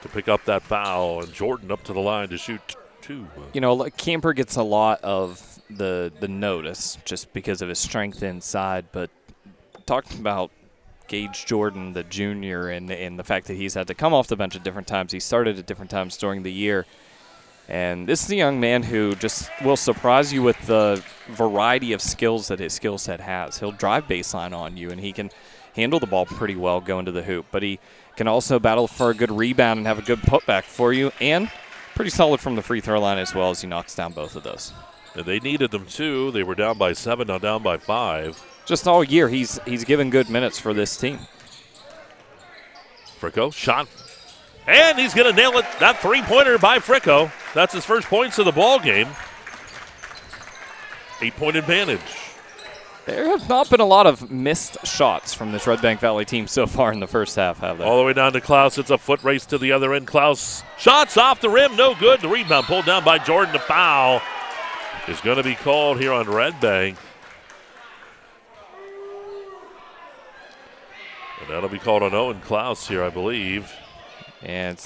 to pick up that foul, and Jordan up to the line to shoot 2. You know, Camper gets a lot of the notice just because of his strength inside, but talking about Gage Jordan, the junior, and the fact that he's had to come off the bench at different times. He started at different times during the year. And this is a young man who just will surprise you with the variety of skills that his skill set has. He'll drive baseline on you, and he can handle the ball pretty well going to the hoop. But he can also battle for a good rebound and have a good putback for you, and pretty solid from the free throw line as well as he knocks down both of those. And they needed them too. They were down by 7, now down by 5. Just all year, he's given good minutes for this team. Fricko, shot. And he's going to nail it. That three-pointer by Fricko. That's his first points of the ball game. 8-point advantage. There have not been a lot of missed shots from this Redbank Valley team so far in the first half, have there? All the way down to Klaus. It's a foot race to the other end. Klaus shots off the rim. No good. The rebound pulled down by Jordan. The foul is going to be called here on Redbank. And that'll be called on Owen Klaus here, I believe. And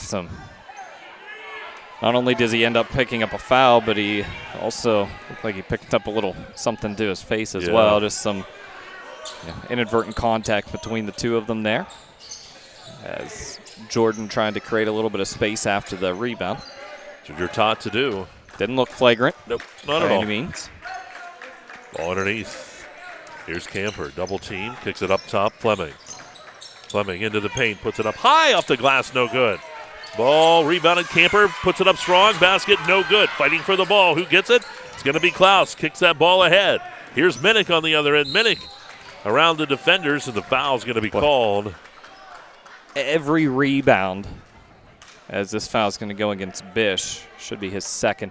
not only does he end up picking up a foul, but he also looked like he picked up a little something to his face as well. Just some inadvertent contact between the two of them there. As Jordan trying to create a little bit of space after the rebound. That's what you're taught to do. Didn't look flagrant. Nope, not at by all. any means. Ball underneath. Here's Camper. Double team. Kicks it up top. Fleming into the paint. Puts it up high off the glass. No good. Ball rebounded. Camper puts it up strong. Basket no good. Fighting for the ball. Who gets it? It's going to be Klaus. Kicks that ball ahead. Here's Minnick on the other end. Minnick around the defenders, and the foul's going to be called. Every rebound, as this foul's going to go against Bish, should be his second.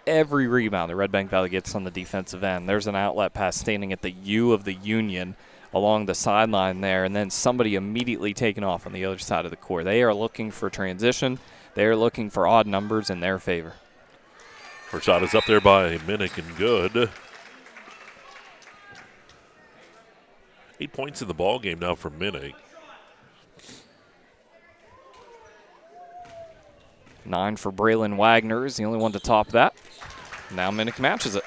Every rebound that Redbank Valley gets on the defensive end, there's an outlet pass standing at the U of the Union along the sideline there, and then somebody immediately taking off on the other side of the court. They are looking for transition. They are looking for odd numbers in their favor. First shot is up there by Minnick and good. 8 points in the ball game now for Minnick. 9 for Braylon Wagner is the only one to top that. Now Minnick matches it.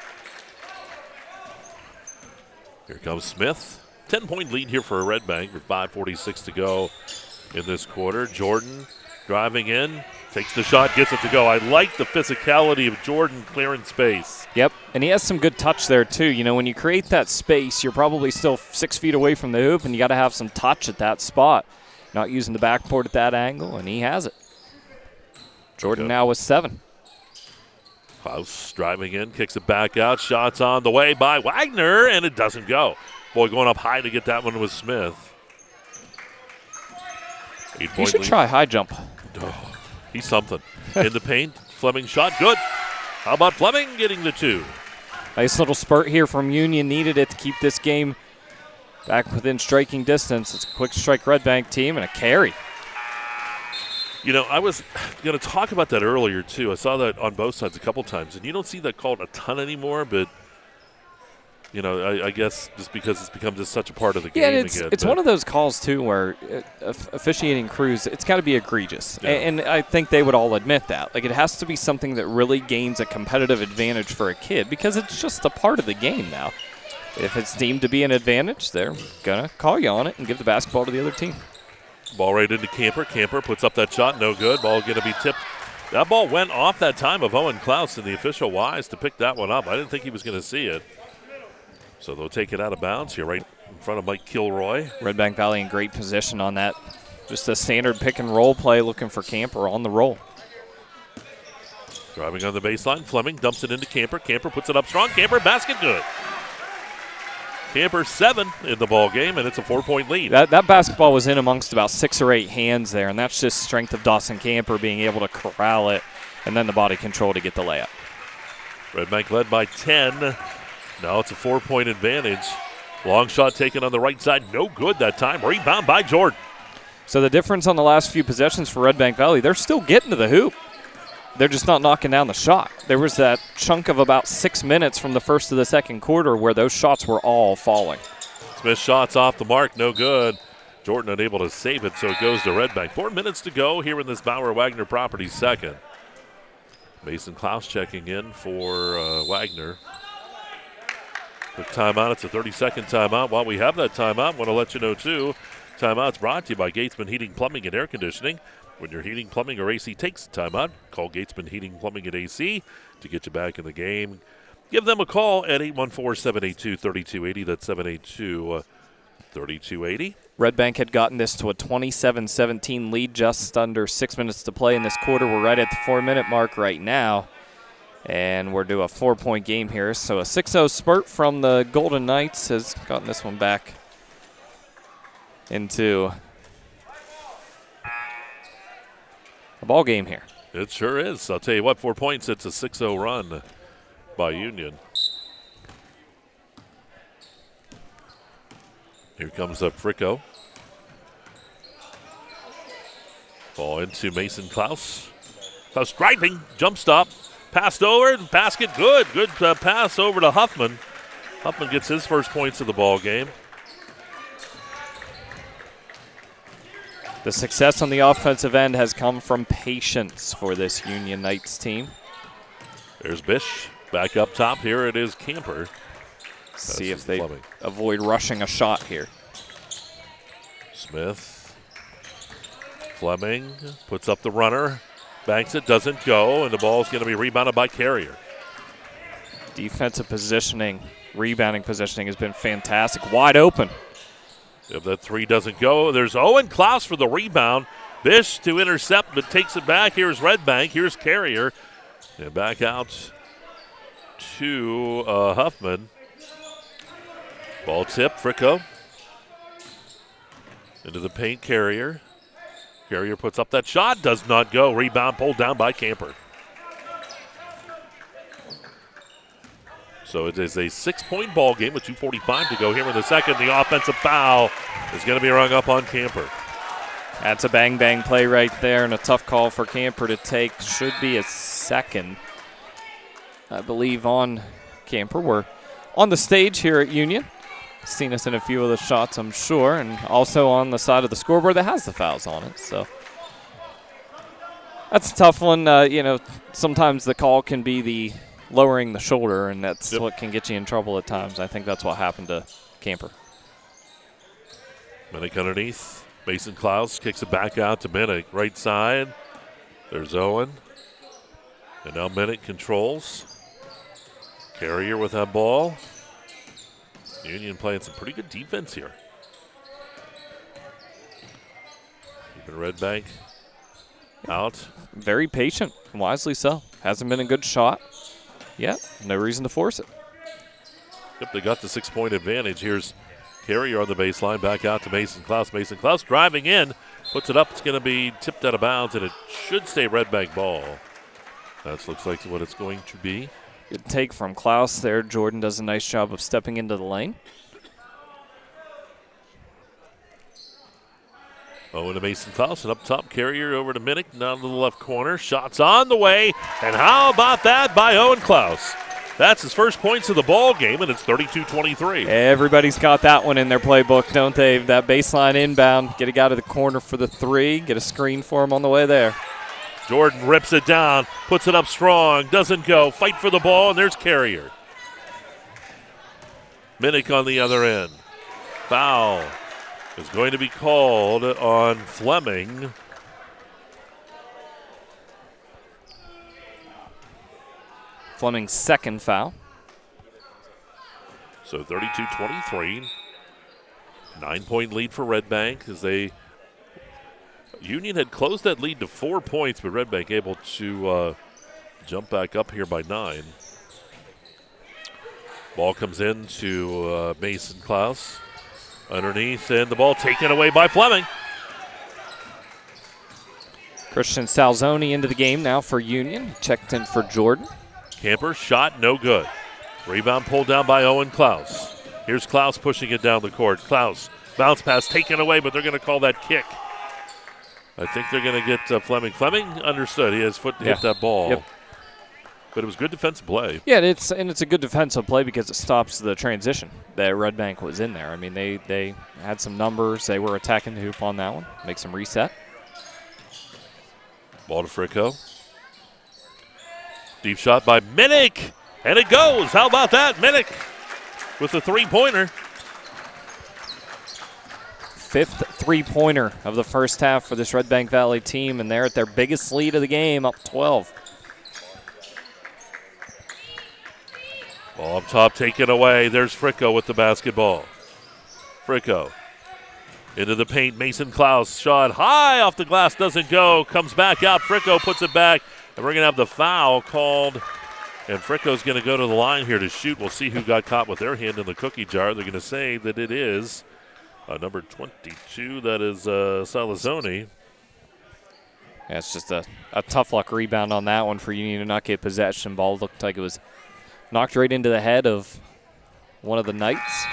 Here comes Smith. 10-point lead here for Redbank with 5:46 to go in this quarter. Jordan driving in, takes the shot, gets it to go. I like the physicality of Jordan clearing space. Yep, and he has some good touch there too. You know, when you create that space, you're probably still 6 feet away from the hoop, and you got to have some touch at that spot. Not using the backboard at that angle, and he has it. Jordan now with 7. Klaus driving in, kicks it back out. Shots on the way by Wagner, and it doesn't go. Boy, going up high to get that one was Smith. 8-point You should lead. try high jump. Oh, he's something. In the paint, Fleming shot, good. How about Fleming getting the 2? Nice little spurt here from Union. Needed it to keep this game back within striking distance. It's a quick strike Redbank team and a carry. You know, I was going to talk about that earlier, too. I saw that on both sides a couple times, and you don't see that called a ton anymore, but, you know, I guess just because it's become just such a part of the game again. It's one of those calls, too, where officiating crews, it's got to be egregious. Yeah. And I think they would all admit that. Like, it has to be something that really gains a competitive advantage for a kid because it's just a part of the game now. If it's deemed to be an advantage, they're going to call you on it and give the basketball to the other team. Ball right into Camper. Camper puts up that shot. No good. Ball going to be tipped. That ball went off that time of Owen Klaus, and the official wise to pick that one up. I didn't think he was going to see it. So they'll take it out of bounds here right in front of Mike Kilroy. Redbank Valley in great position on that. Just a standard pick and roll play looking for Camper on the roll. Driving on the baseline. Fleming dumps it into Camper. Camper puts it up strong. Camper, basket good. Camper 7 in the ball game, and it's a 4-point lead. That basketball was in amongst about 6 or 8 hands there, and that's just strength of Dawson Camper being able to corral it and then the body control to get the layup. Redbank led by 10. Now it's a 4-point advantage. Long shot taken on the right side. No good that time. Rebound by Jordan. So the difference on the last few possessions for Redbank Valley, they're still getting to the hoop. They're just not knocking down the shot. There was that chunk of about 6 minutes from the first to the second quarter where those shots were all falling. Smith shots off the mark, no good. Jordan unable to save it, so it goes to Redbank. 4 minutes to go here in this Bauer Wagner Properties second. Mason Klaus checking in for Wagner. Quick timeout. It's a 30-second timeout. While we have that timeout, I want to let you know, too, timeout's brought to you by Gatesman Heating, Plumbing, and Air Conditioning. When your heating, plumbing, or AC takes a timeout, call Gatesman Heating, Plumbing, and AC to get you back in the game. Give them a call at 814-782-3280. That's 782-3280. Redbank had gotten this to a 27-17 lead just under 6 minutes to play in this quarter. We're right at the 4-minute mark right now, and we're due a 4-point game here. So a 6-0 spurt from the Golden Knights has gotten this one back into a ball game here. It sure is. I'll tell you what, 4 points, it's a 6-0 run by Union. Here comes up Fricko. Ball into Mason Klaus. Klaus driving, jump stop, passed over, basket good. Good pass over to Huffman. Huffman gets his first points of the ball game. The success on the offensive end has come from patience for this Union Knights team. There's Bish back up top. Here it is Camper. See if they avoid rushing a shot here. Smith. Fleming puts up the runner. Banks it, doesn't go, and the ball's going to be rebounded by Carrier. Defensive positioning, rebounding positioning has been fantastic. Wide open. If that 3 doesn't go, there's Owen Klaus for the rebound. Bish to intercept, but takes it back. Here's Redbank. Here's Carrier. And back out to Huffman. Ball tip, Fricko. Into the paint, Carrier. Carrier puts up that shot. Does not go. Rebound pulled down by Camper. So it is a 6-point ball game with 2:45 to go here in the second. The offensive foul is going to be rung up on Camper. That's a bang-bang play right there and a tough call for Camper to take. Should be a second, I believe, on Camper. We're on the stage here at Union. Seen us in a few of the shots, I'm sure, and also on the side of the scoreboard that has the fouls on it. So that's a tough one. Sometimes the call can be the lowering the shoulder, and that's what can get you in trouble at times. I think that's what happened to Camper. Minnick underneath. Mason Klaus kicks it back out to Minnick. Right side. There's Owen. And now Minnick controls. Carrier with that ball. Union playing some pretty good defense here. Keeping Redbank out. Very patient, wisely so. Hasn't been a good shot yet. No reason to force it. Yep, they got the 6-point advantage. Here's Carrier on the baseline, back out to Mason Klaus. Mason Klaus driving in, puts it up. It's going to be tipped out of bounds, and it should stay Redbank ball. That looks like what it's going to be. Good take from Klaus there. Jordan does a nice job of stepping into the lane. Owen to Mason Klaus, and up top, Carrier over to Minnick, down to the left corner. Shots on the way, and how about that by Owen Klaus? That's his first points of the ball game, and it's 32-23. Everybody's got that one in their playbook, don't they? That baseline inbound, get a guy to the corner for the three, get a screen for him on the way there. Jordan rips it down, puts it up strong, doesn't go, fight for the ball, and there's Carrier. Minnick on the other end. Foul is going to be called on Fleming. Fleming's second foul. So 32-23. 9-point lead for Redbank as Union had closed that lead to 4 points, but Redbank able to jump back up here by 9. Ball comes in to Mason Klaus. Underneath, and the ball taken away by Fleming. Christian Salzoni into the game now for Union. Checked in for Jordan. Camper shot, no good. Rebound pulled down by Owen Klaus. Here's Klaus pushing it down the court. Klaus, bounce pass taken away, but they're going to call that kick. I think they're going to get Fleming. Fleming understood. He has foot to hit that ball. Yep. But it was good defensive play. Yeah, it's a good defensive play because it stops the transition that Redbank was in there. I mean, they had some numbers. They were attacking the hoop on that one. Makes them reset. Ball to Fricko. Deep shot by Minnick, and it goes. How about that? Minnick with the three-pointer. Fifth three-pointer of the first half for this Redbank Valley team, and they're at their biggest lead of the game, up 12. Ball up top taken away. There's Fricko with the basketball. Fricko into the paint. Mason Klaus shot high off the glass, doesn't go. Comes back out. Fricko puts it back, and we're going to have the foul called. And Fricko's going to go to the line here to shoot. We'll see who got caught with their hand in the cookie jar. They're going to say that it is number 22. That is Salazoni. Yeah, it's just a tough luck rebound on that one for Union to not get possession. Ball looked like it was knocked right into the head of one of the Knights.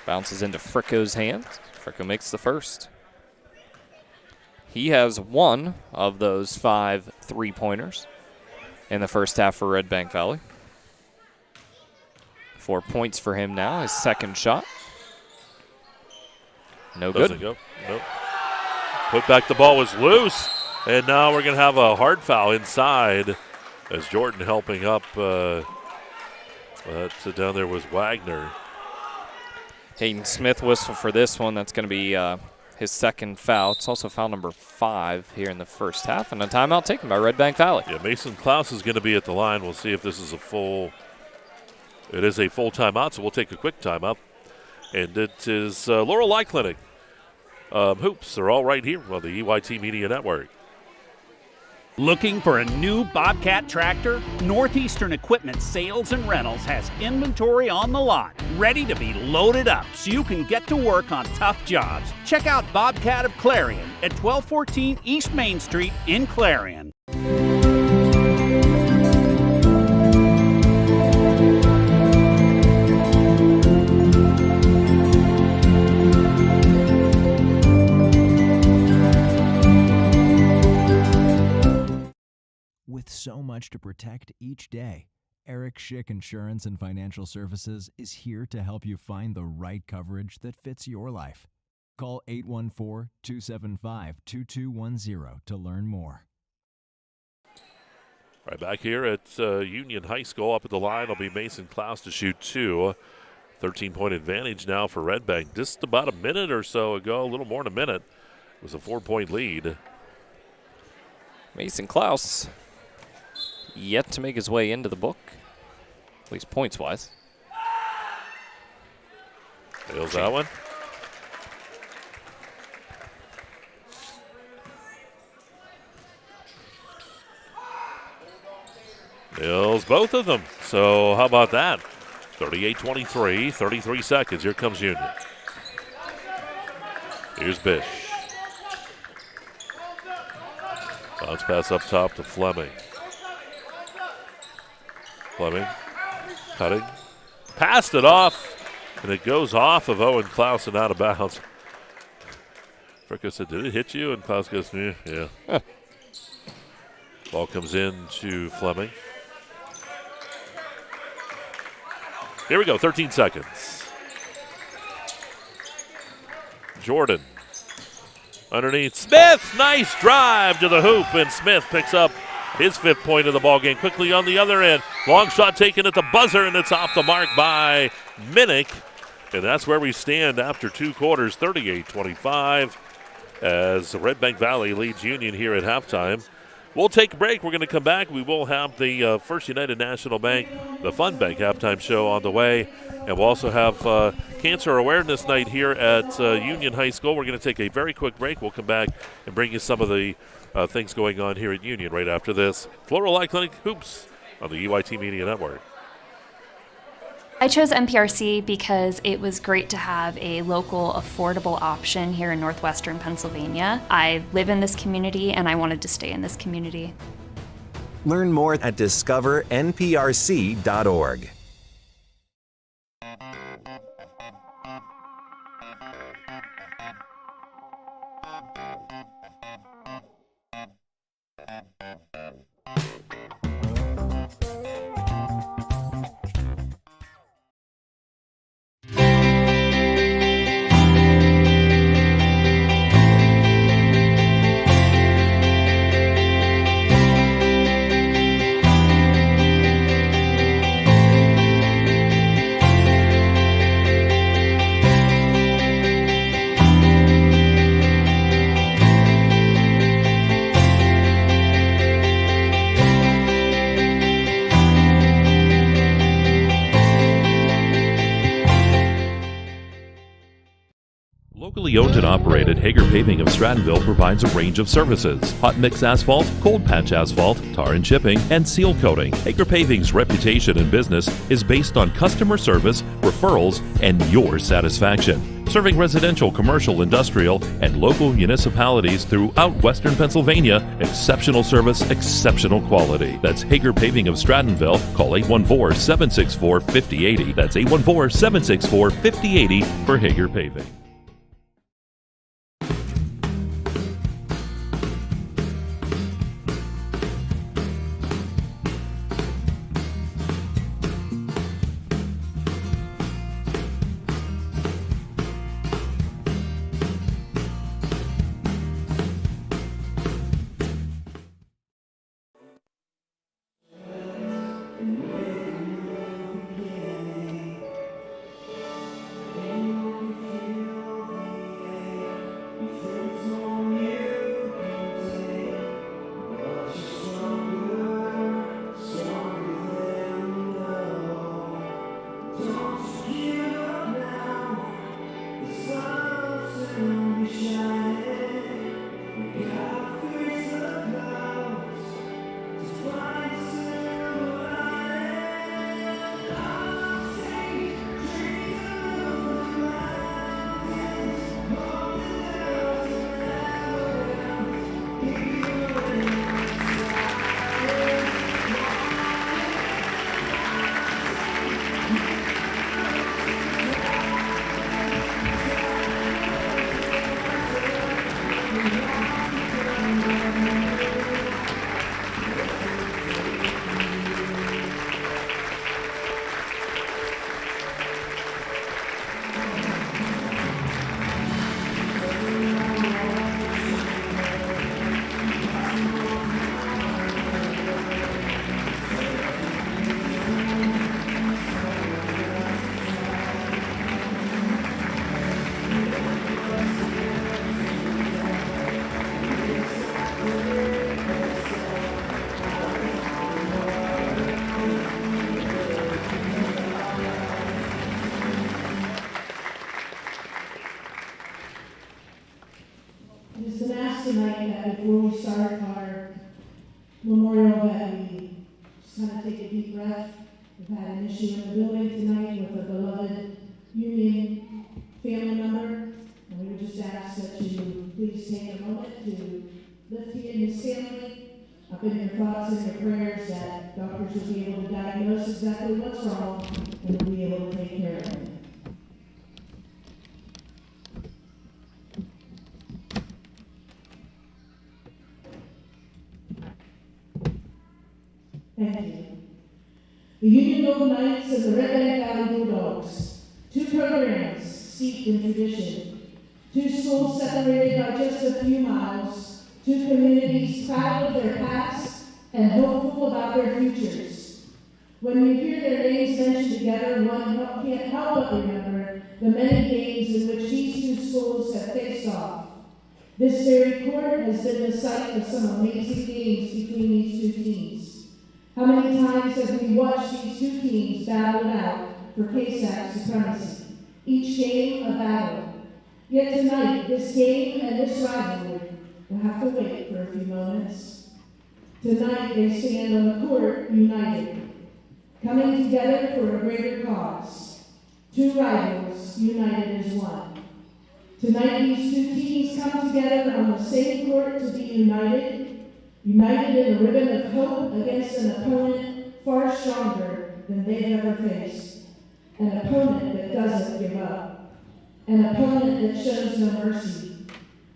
Bounces into Fricko's hands. Fricko makes the first. He has one of those 5 three-pointers in the first half for Redbank Valley. 4 points for him now. His second shot. No good. Doesn't go. Nope. Put back, the ball was loose. And now we're going to have a hard foul inside as Jordan helping up. Down there was Wagner. Hayden Smith whistle for this one. That's going to be his second foul. It's also foul number 5 here in the first half, and a timeout taken by Redbank Valley. Yeah, Mason Klaus is going to be at the line. We'll see if this is a full. It is a full timeout, so we'll take a quick timeout. And it is Laurel Eye Clinic. Hoops are all right here on the EYT Media Network. Looking for a new Bobcat tractor? Northeastern Equipment Sales and Rentals has inventory on the lot, ready to be loaded up so you can get to work on tough jobs. Check out Bobcat of Clarion at 1214 East Main Street in Clarion. With so much to protect each day, Eric Schick Insurance and Financial Services is here to help you find the right coverage that fits your life. Call 814-275-2210 to learn more. Right back here at Union High School. Up at the line will be Mason Klaus to shoot 2. 13-point advantage now for Redbank. Just about a minute or so ago, a little more than a minute, it was a 4-point lead. Mason Klaus yet to make his way into the book, at least points-wise. Nails that one. Nails both of them. So how about that? 38-23, 33 seconds. Here comes Union. Here's Bish. Bounce pass up top to Fleming. Fleming cutting. Passed it off, and it goes off of Owen Klaus and out of bounds. Fricka said, did it hit you? And Klaus goes, yeah. Ball comes in to Fleming. Here we go, 13 seconds. Jordan underneath Smith. Nice drive to the hoop, and Smith picks up his 5th point of the ball game. Quickly on the other end. Long shot taken at the buzzer, and it's off the mark by Minnick. And that's where we stand after 2 quarters, 38-25, as Redbank Valley leads Union here at halftime. We'll take a break. We're going to come back. We will have the First United National Bank, the Fun Bank halftime show on the way. And we'll also have Cancer Awareness Night here at Union High School. We're going to take a very quick break. We'll come back and bring you some of the things going on here at Union right after this. Laurel Clinic Hoops on the UIT Media Network. I chose MPRC because it was great to have a local, affordable option here in northwestern Pennsylvania. I live in this community and I wanted to stay in this community. Learn more at discovernprc.org. Locally owned and operated, Hager Paving of Strattonville provides a range of services: hot mix asphalt, cold patch asphalt, tar and chipping, and seal coating. Hager Paving's reputation in business is based on customer service, referrals, and your satisfaction. Serving residential, commercial, industrial, and local municipalities throughout Western Pennsylvania, exceptional service, exceptional quality. That's Hager Paving of Strattonville. Call 814-764-5080. That's 814-764-5080 for Hager Paving. before we start our memorial event, we just kind of take a deep breath. We've had an issue in the building tonight with a beloved Union family member, and we would just ask that you please take a moment to lift him and his family Up in your thoughts and your prayers that doctors will be able to diagnose exactly what's wrong and will be able to take care of it. Thank you. The Union Golden Knights and the Redbank Valley Bulldogs, two programs steeped in tradition, two schools separated by just a few miles, two communities proud of their past and hopeful about their futures. When we hear their names mentioned together, one can't help but remember the many games in which these two schools have faced off. This very court has been the site of some amazing games between these two teams. How many times have we watched these two teams battle it out for KSAC supremacy? Each game a battle. Yet tonight, this game and this rivalry will have to wait for a few moments. Tonight, they stand on the court united, coming together for a greater cause. Two rivals united as one. Tonight, these two teams come together on the same court to be united in a ribbon of hope against an opponent far stronger than they've ever faced. An opponent that doesn't give up. An opponent that shows no mercy.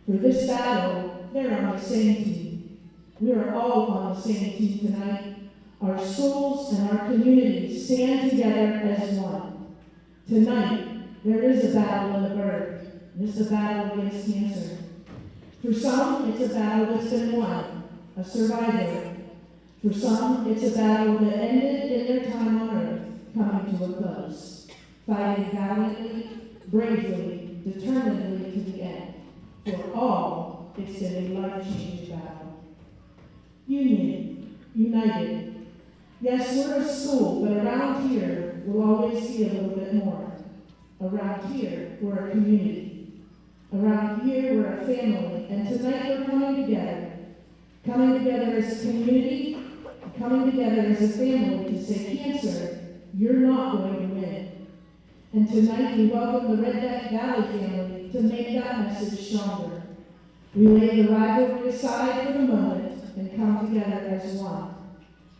For this battle, they're on the same team. We are all on the same team tonight. Our schools and our communities stand together as one. Tonight, there is a battle in the Burg. It's a battle against cancer. For some, it's a battle that's been won. A survivor. For some, it's a battle that ended in their time on earth, coming to a close, fighting valiantly, bravely, determinedly to the end. For all, it's been a life-changing battle. Union, united. Yes, we're a school, but around here, we'll always be a little bit more. Around here, we're a community. Around here, we're a family, and tonight we're coming together. Coming together as a community, coming together as a family to say, cancer, you're not going to win. And tonight we welcome the Redbank Valley family to make that message stronger. We lay the rivalry aside for the moment and come together as one.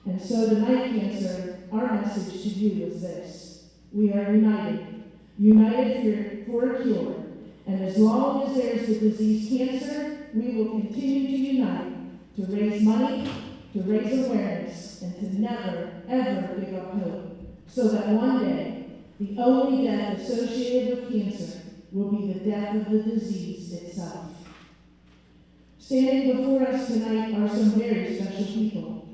And so tonight, cancer, our message to you is this. We are united. United for a cure. And as long as there's the disease cancer, we will continue to unite. To raise money, to raise awareness, and to never, ever give up hope, so that one day, the only death associated with cancer will be the death of the disease itself. Standing before us tonight are some very special people,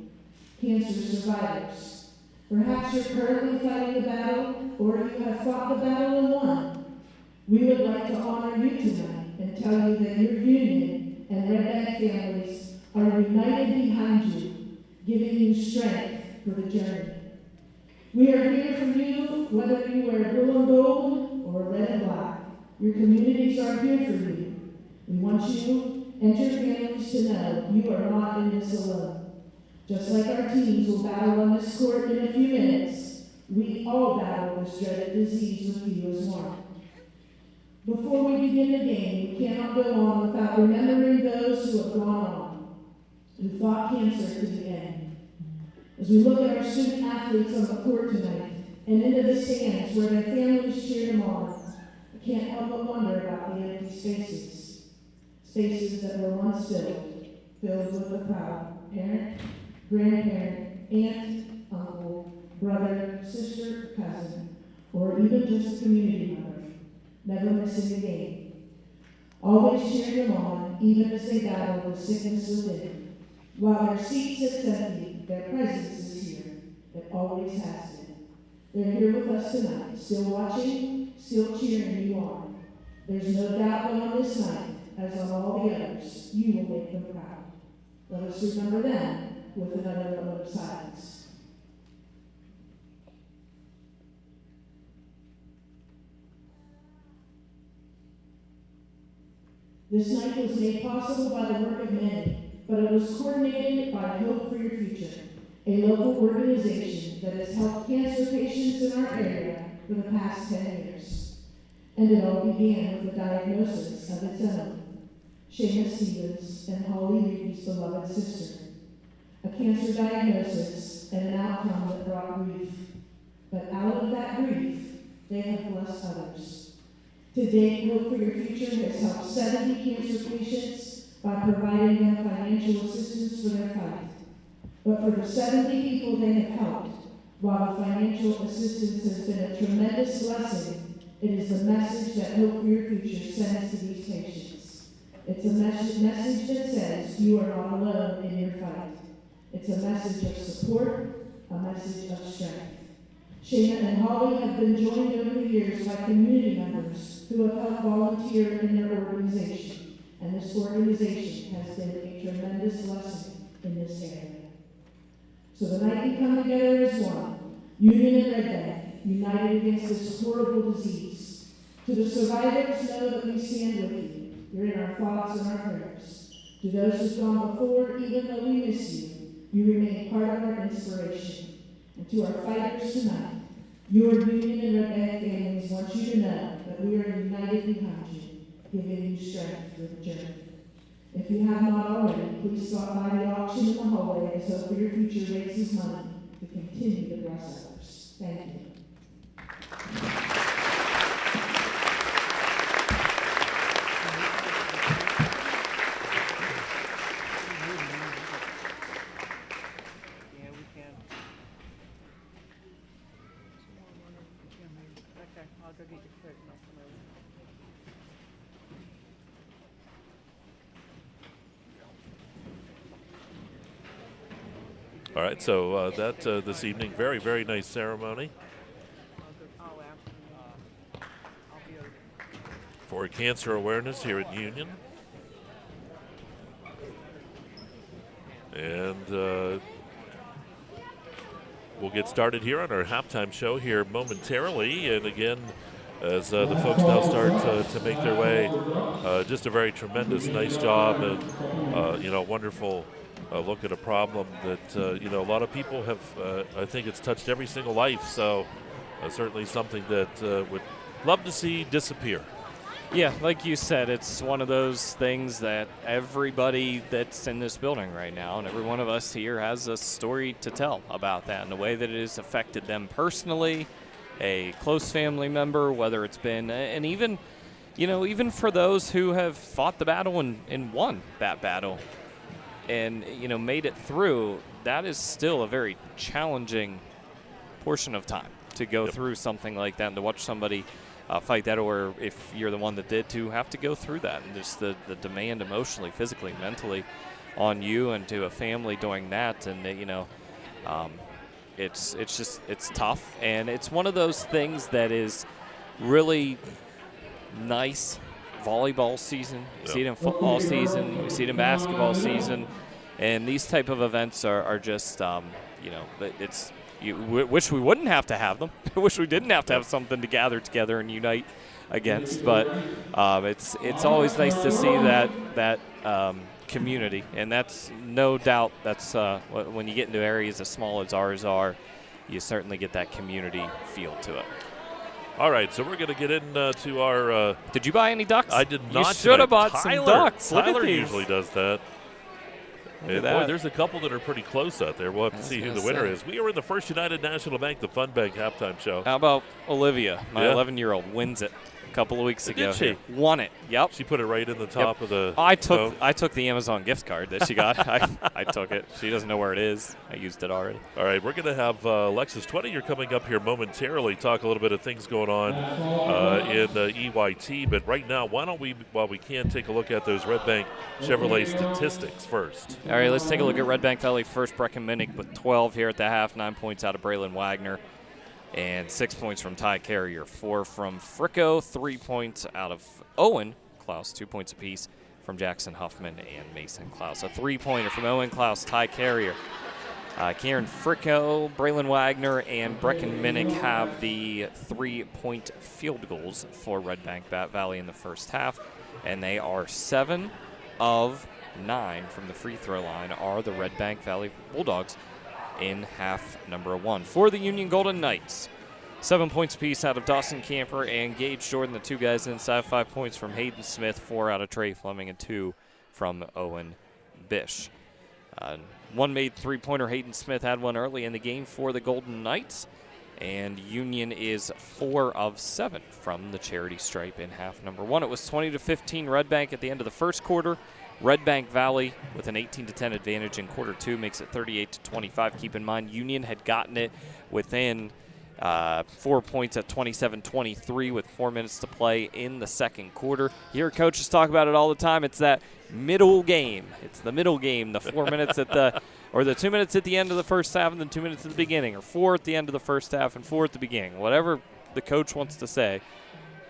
cancer survivors. Perhaps you're currently fighting the battle, or you have fought the battle and won. We would like to honor you tonight and tell you that your union and Redbank families are united behind you, giving you strength for the journey. We are here for you, whether you wear blue and gold or red and black. Your communities are here for you. We want you and your families to know you are not in this alone. Just like our teams will battle on this court in a few minutes, we all battle this dreaded disease with you as one. Before we begin the game, we cannot go on without remembering those who have gone on, who fought cancer to the end. As we look at our student athletes on the court tonight and into the stands where their families cheer them on, I can't help but wonder about the empty spaces. Spaces that were once filled with a proud parent, grandparent, aunt, uncle, brother, sister, cousin, or even just a community member, never missing a game. Always cheering them on, even as they battle the sickness within. While their seat sits empty, their presence is here. It always has been. They're here with us tonight, still watching, still cheering you on. There's no doubt that on this night, as on all the others, you will make them proud. Let us remember them with another moment of silence. This night was made possible by the work of many, but it was coordinated by Hope for Your Future, a local organization that has helped cancer patients in our area for the past 10 years. And it all began with the diagnosis of its own, Shayna Stevens and Holly Reedy's beloved sister. a cancer diagnosis, and an outcome that brought grief. But out of that grief, they have blessed others. To date, Hope for Your Future has helped 70 cancer patients by providing them financial assistance for their fight. But for the 70 people they have helped, while the financial assistance has been a tremendous blessing, it is the message that Hope for Your Future sends to these patients. It's a message that says you are not alone in your fight. It's a message of support, a message of strength. Shayna and Holly have been joined over the years by community members who have helped volunteer in their organization, and this organization has been a tremendous blessing in this area. So the night we come together as one, Union and Redbank, united against this horrible disease. To the survivors, know that we stand with you. You're in our thoughts and our prayers. To those who've gone before, even though we miss you, you remain part of our inspiration. And to our fighters tonight, your Union and Redbank families want you to know that we are united behind you, giving you strength for the journey. If you have not already, please stop by the auction in the hallway as Hope for Your Future raises money to continue to bless others. Thank you. All right, so that this evening, very, very nice ceremony for cancer awareness here at Union. And we'll get started here on our halftime show here momentarily. And again, as the folks now start to make their way, just a very tremendous, nice job, and wonderful look at a problem that a lot of people have. I think it's touched every single life. So certainly something that would love to see disappear. Yeah, like you said, it's one of those things that everybody that's in this building right now, and every one of us here, has a story to tell about that and the way that it has affected them personally, a close family member, whether it's been, and even, even for those who have fought the battle and won that battle and, made it through, that is still a very challenging portion of time to go through something like that and to watch somebody fight that, or if you're the one that did, to have to go through that, and just the demand emotionally, physically, mentally on you and to a family doing that. And it's tough, and it's one of those things that is really nice. Volleyball season, you see it in football season, we see it in basketball season, and these type of events are just it's. You wish we wouldn't have to have them. I wish we didn't have to have something to gather together and unite against. But it's always nice to see that community, and that's no doubt. That's when you get into areas as small as ours are, you certainly get that community feel to it. All right, so we're going to get into our. Did you buy any ducks? I did not. You should have bought some ducks. Tyler usually does that. And boy, there's a couple that are pretty close out there. We'll have to see who the winner is. We are in the First United National Bank, the Fun Bank halftime show. How about Olivia, my 11-year-old, wins it a couple of weeks ago. Did she? Won it. Yep. She put it right in the top of the. I took the Amazon gift card that she got. I took it. She doesn't know where it is. I used it already. All right, we're going to have Lexus 20. You're coming up here momentarily. Talk a little bit of things going on in EYT. But right now, why don't we, while we can, take a look at those Redbank Chevrolet statistics first. All right, let's take a look at Redbank Valley first. Brecken Minnick with 12 here at the half. 9 points out of Braylon Wagner. And 6 points from Ty Carrier, 4 from Fricko, 3 points out of Owen Klaus, 2 points apiece from Jackson Huffman and Mason Klaus. A 3-pointer from Owen Klaus, Ty Carrier. Kieran Fricko, Braylon Wagner, and Brecken Minnick have the 3-point field goals for Redbank Valley in the first half, and they are 7 of 9 from the free throw line are the Redbank Valley Bulldogs in half number 1. For the Union Golden Knights, 7 points apiece out of Dustin Camper and Gage Jordan, the two guys inside. 5 points from Hayden Smith, 4 out of Trey Fleming, and 2 from Owen Bish. One made three-pointer. Hayden Smith had one early in the game for the Golden Knights. And Union is 4 of 7 from the charity stripe in half number 1. It was 20-15 Redbank at the end of the first quarter. Redbank Valley with an 18-10 advantage in quarter 2 makes it 38-25. Keep in mind, Union had gotten it within 4 points at 27-23 with 4 minutes to play in the second quarter. You hear coaches talk about it all the time. It's that middle game. It's the middle game, the 4 minutes at the or the 2 minutes at the end of the first half and then 2 minutes at the beginning, or 4 at the end of the first half and 4 at the beginning. Whatever the coach wants to say.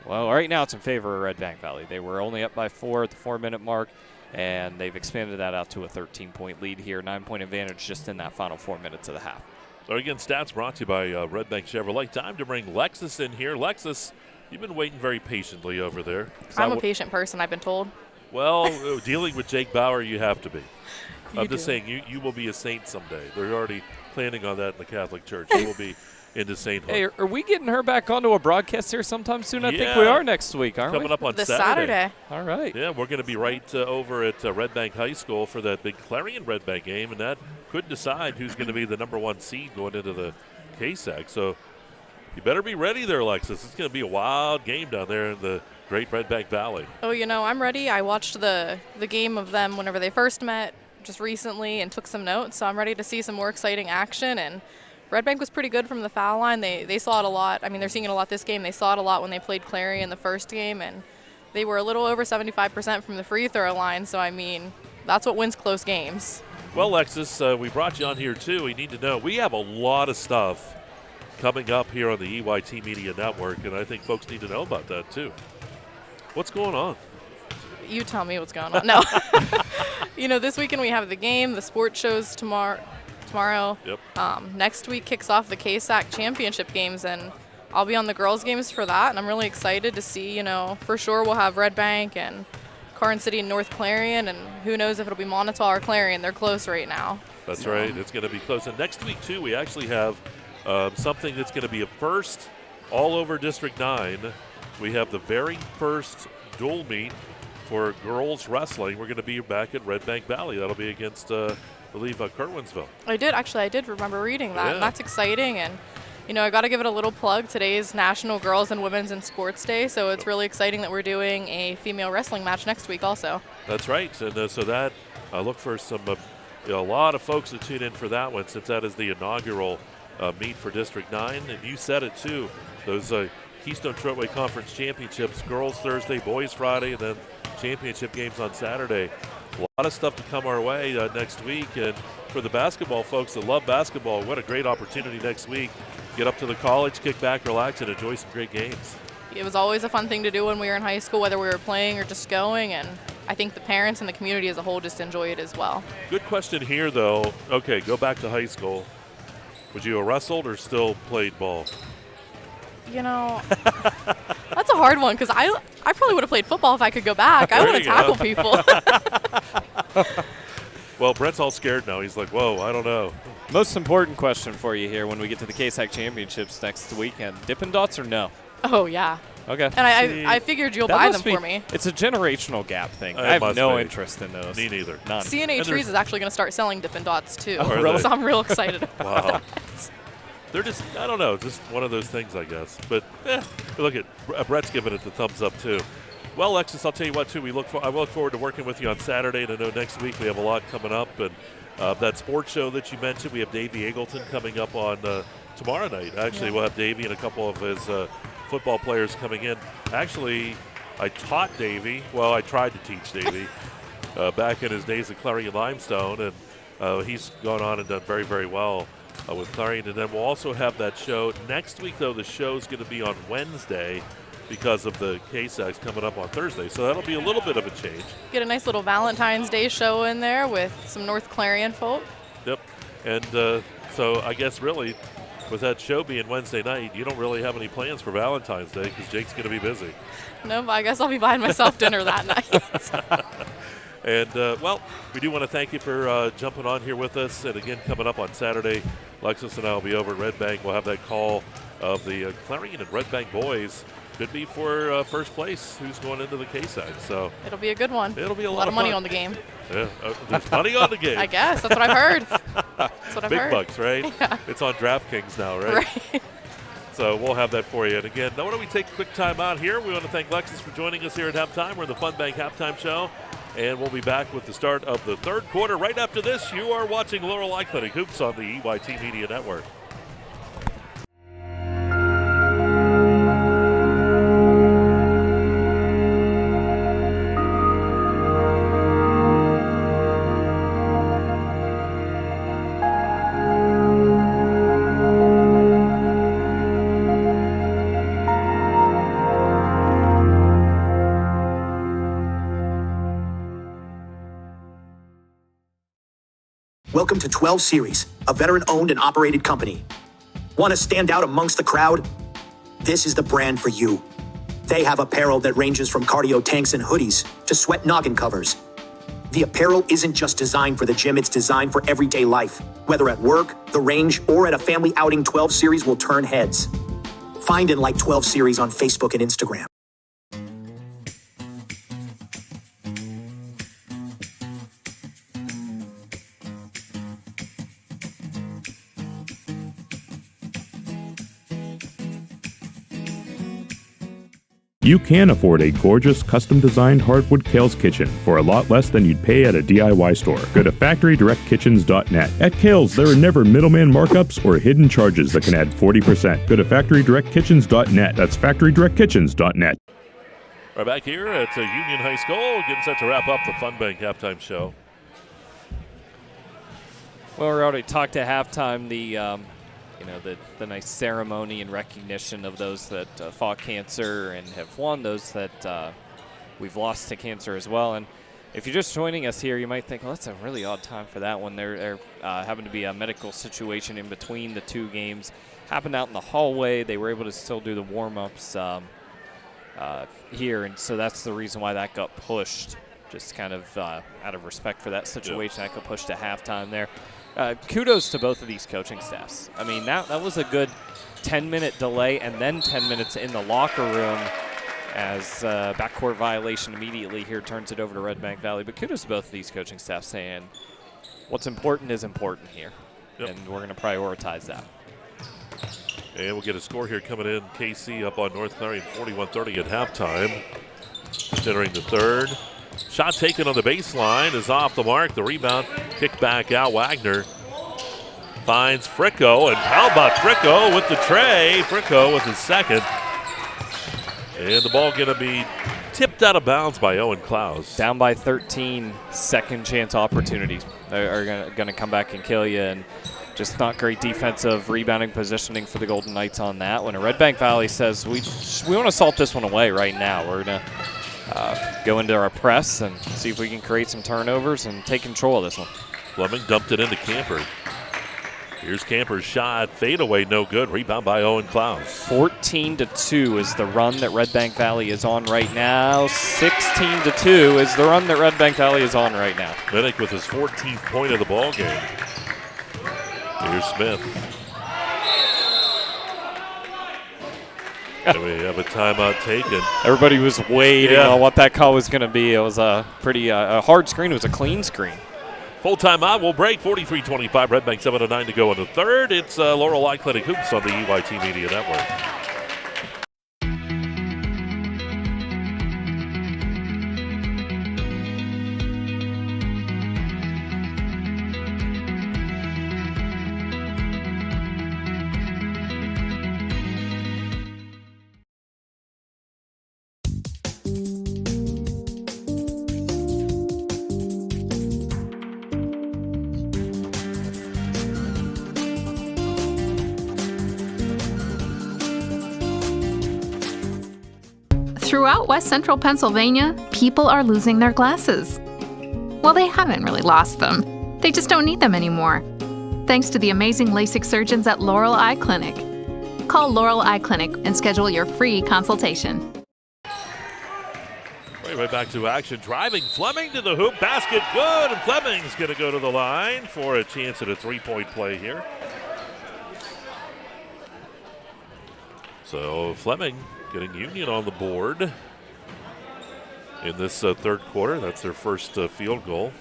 Well, right now it's in favor of Red Bank Valley. They were only up by 4 at the 4-minute mark, and they've expanded that out to a 13-point lead here, 9-point advantage just in that final 4 minutes of the half. So again, stats brought to you by Redbank Chevrolet. Time to bring Lexus in here. Lexus, you've been waiting very patiently over there. I'm a patient person, I've been told. Well, dealing with Jake Bauer, you have to be. I'm just do. saying, you will be a saint someday. They're already planning on that in the Catholic Church. You will be into sainthood. Hey, are we getting her back onto a broadcast here sometime soon? I think Yeah. we are next week, aren't we? Coming up on This Saturday. All right. Yeah, we're going to be right over at Redbank High School for that big Clarion Redbank game, and that could decide who's going to be the number 1 seed going into the KSAC. So you better be ready there, Alexis. It's going to be a wild game down there in the great Redbank Valley. Oh, I'm ready. I watched the game of them whenever they first met just recently and took some notes, so I'm ready to see some more exciting action. And Redbank was pretty good from the foul line. They saw it a lot. I mean, they're seeing it a lot this game. They saw it a lot when they played Clarion the first game, and they were a little over 75% from the free throw line. So, I mean, that's what wins close games. Well, Lexus, we brought you on here, too. We need to know. We have a lot of stuff coming up here on the EYT Media Network, and I think folks need to know about that, too. What's going on? You tell me what's going on. No. This weekend we have the game, the sports shows tomorrow. Yep. Next week kicks off the KSAC championship games, and I'll be on the girls' games for that, and I'm really excited to see, for sure we'll have Redbank and Carson City and North Clarion, and who knows if it'll be Montauk or Clarion. They're close right now. That's right. It's going to be close. And next week, too, we actually have something that's going to be a first all over District 9. We have the very first dual meet for girls wrestling. We're going to be back at Redbank Valley. That'll be against, I believe, Kerwinsville. I did remember reading that. Yeah. And that's exciting. And, I got to give it a little plug. Today's National Girls and Women's in Sports Day, so it's really exciting that we're doing a female wrestling match next week also. That's right. And so that, look for some, a lot of folks to tune in for that one, since that is the inaugural meet for District 9. And you said it, too. Those Keystone Shortway Conference Championships, girls Thursday, boys Friday, and then championship games on Saturday. A lot of stuff to come our way next week. And for the basketball folks that love basketball, what a great opportunity next week. Get up to the college, kick back, relax, and enjoy some great games. It was always a fun thing to do when we were in high school, whether we were playing or just going, and I think the parents and the community as a whole just enjoy it as well. Good question here, though. Okay, go back to high school. Would you have wrestled or still played ball? That's a hard one, because I probably would have played football if I could go back. I want to tackle people. Well, Brett's all scared now. He's like, whoa, I don't know. Most important question for you here when we get to the KSAC Championships next weekend. Dippin' Dots or no? Oh, yeah. Okay. And I figured you'll buy them for me. It's a generational gap thing. I have no interest in those. Me neither. None. CNA Trees is actually going to start selling Dippin' Dots, too. Oh, really? So I'm real excited about Wow. that. They're just, I don't know, just one of those things, I guess. But look at Brett's giving it the thumbs up, too. Well, Lexus, I'll tell you what, too. I look forward to working with you on Saturday, and I know next week we have a lot coming up. And that sports show that you mentioned, we have Davey Eagleton coming up on tomorrow night. Actually, we'll have Davey and a couple of his football players coming in. Actually, I taught Davey. Well, I tried to teach Davey back in his days at Clarion Limestone, and he's gone on and done very, very well with Clarion. And then we'll also have that show. Next week, though, the show's going to be on Wednesday because of the KSACs coming up on Thursday. So that'll be a little bit of a change. Get a nice little Valentine's Day show in there with some North Clarion folk. Yep. And so I guess really with that show being Wednesday night, you don't really have any plans for Valentine's Day because Jake's going to be busy. No, but I guess I'll be buying myself dinner that night. And, well, we do want to thank you for jumping on here with us. And, again, coming up on Saturday, Lexus and I will be over at Redbank. We'll have that call of the Clarion and Redbank boys could be for first place. Who's going into the K side? So it'll be a good one. It'll be a lot of money fun. on the game. Yeah, there's money on the game. I guess that's what I've heard. That's what I've Big heard. bucks, right? Yeah. It's on DraftKings now, right? Right. So we'll have that for you. And again, why don't we take a quick time out here? We want to thank Lexus for joining us here at halftime. We're in the Fun Bank Halftime Show. And we'll be back with the start of the third quarter. Right after this, you are watching Laurel Clinic Hoops on the EYT Media Network. Welcome to 12 Series, a veteran-owned and operated company. Want to stand out amongst the crowd? This is the brand for you. They have apparel that ranges from cardio tanks and hoodies to sweat noggin covers. The apparel isn't just designed for the gym, it's designed for everyday life. Whether at work, the range, or at a family outing, 12 Series will turn heads. Find and like 12 Series on Facebook and Instagram. You can afford a gorgeous, custom-designed hardwood Kale's Kitchen for a lot less than you'd pay at a DIY store. Go to FactoryDirectKitchens.net. At Kale's, there are never middleman markups or hidden charges that can add 40%. Go to FactoryDirectKitchens.net. That's FactoryDirectKitchens.net. Right back here at Union High School, getting set to wrap up the Fun Bank Halftime Show. Well, we already talked at halftime the nice ceremony and recognition of those that fought cancer and have won, those that we've lost to cancer as well. And if you're just joining us here, you might think, well, that's a really odd time for that one. There happened to be a medical situation in between the two games. Happened out in the hallway. They were able to still do the warm-ups here, and so that's the reason why that got pushed, just kind of out of respect for that situation. That got pushed to halftime there. Kudos to both of these coaching staffs. I mean, that was a good 10-minute delay and then 10 minutes in the locker room as backcourt violation immediately here turns it over to Redbank Valley. But kudos to both of these coaching staffs saying what's important is important here, and we're going to prioritize that. And we'll get a score here coming in. KC up on North Clarion 41-30 at halftime. Just entering the third. Shot taken on the baseline is off the mark. The rebound kicked back out. Wagner finds Fricko, and how about Fricko with the tray? Fricko with his second. And the ball going to be tipped out of bounds by Owen Klaus. Down by 13, second chance opportunities are going to come back and kill you, and just not great defensive rebounding positioning for the Golden Knights on that one. And Redbank Valley says we want to salt this one away right now. We're going to go into our press and see if we can create some turnovers and take control of this one. Fleming dumped it into Camper. Here's Camper's shot. Fadeaway, no good. Rebound by Owen Klaus. 14-2 is the run that Redbank Valley is on right now. 16-2 is the run that Redbank Valley is on right now. Minnick with his 14th point of the ball game. Here's Smith. And we have a timeout taken. Everybody was waiting on what that call was going to be. It was a pretty hard screen. It was a clean screen. Full timeout. We'll break. 43-25. Redbank 7:09 to go in the third. It's Laurel Clinic Hoops on the EYT Media Network. Throughout West Central Pennsylvania, people are losing their glasses. Well, they haven't really lost them. They just don't need them anymore. Thanks to the amazing LASIK surgeons at Laurel Eye Clinic. Call Laurel Eye Clinic and schedule your free consultation. Right back to action. Driving Fleming to the hoop. Basket good. And Fleming's going to go to the line for a chance at a three-point play here. So Fleming getting Union on the board in this third quarter. That's their first field goal.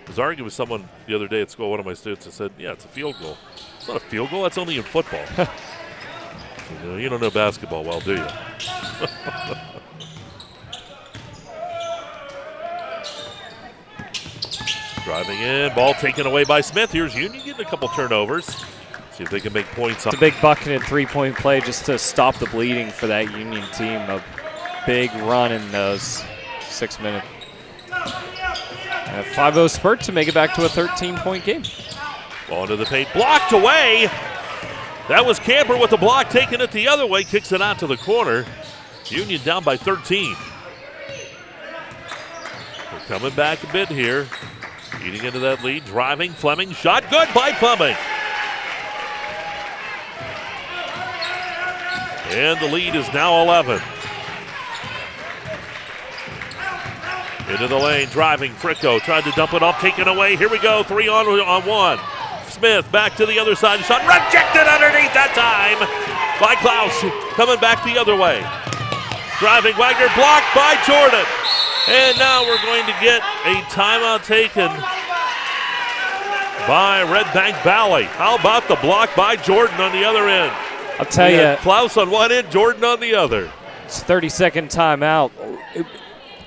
I was arguing with someone the other day at school, one of my students, and said, yeah, it's a field goal. It's not a field goal, that's only in football. You don't know basketball well, do you? Driving in, ball taken away by Smith. Here's Union getting a couple turnovers. See if they can make points. It's a big bucketed three-point play just to stop the bleeding for that Union team. A big run in those 6 minutes. And a 5-0 spurt to make it back to a 13-point game. Ball into the paint, blocked away. That was Camper with the block, taking it the other way, kicks it out to the corner. Union down by 13. We're coming back a bit here. Eating into that lead, driving, Fleming, shot good by Fleming. And the lead is now 11. Into the lane, driving, Fricko tried to dump it off, taken away. Here we go, 3 on 1. Smith back to the other side, shot rejected underneath that time by Klaus. Coming back the other way. Driving, Wagner blocked by Jordan. And now we're going to get a timeout taken by Redbank Valley. How about the block by Jordan on the other end? I'll tell you. Klaus on one end, Jordan on the other. It's 30-second timeout.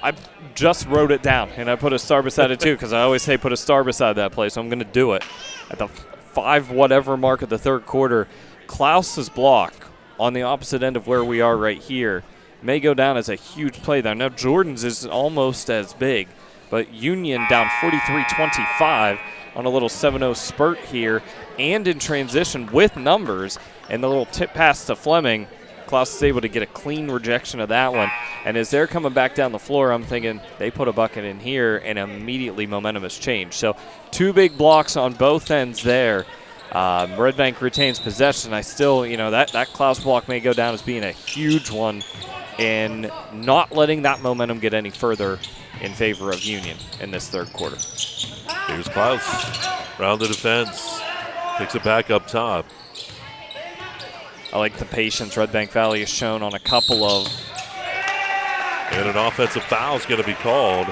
I just wrote it down, and I put a star beside it too, because I always say put a star beside that play, so I'm going to do it. At the 5-whatever mark of the third quarter, Klaus's block on the opposite end of where we are right here may go down as a huge play there. Now Jordan's is almost as big, but Union down 43-25 on a little 7-0 spurt here and in transition with numbers, and the little tip pass to Fleming. Klaus is able to get a clean rejection of that one. And as they're coming back down the floor, I'm thinking they put a bucket in here and immediately momentum has changed. So 2 big blocks on both ends there. Redbank retains possession. I still, that Klaus block may go down as being a huge one and not letting that momentum get any further in favor of Union in this third quarter. Here's Klaus, round the defense, picks it back up top. I like the patience Redbank Valley has shown on a couple of. And an offensive foul is going to be called.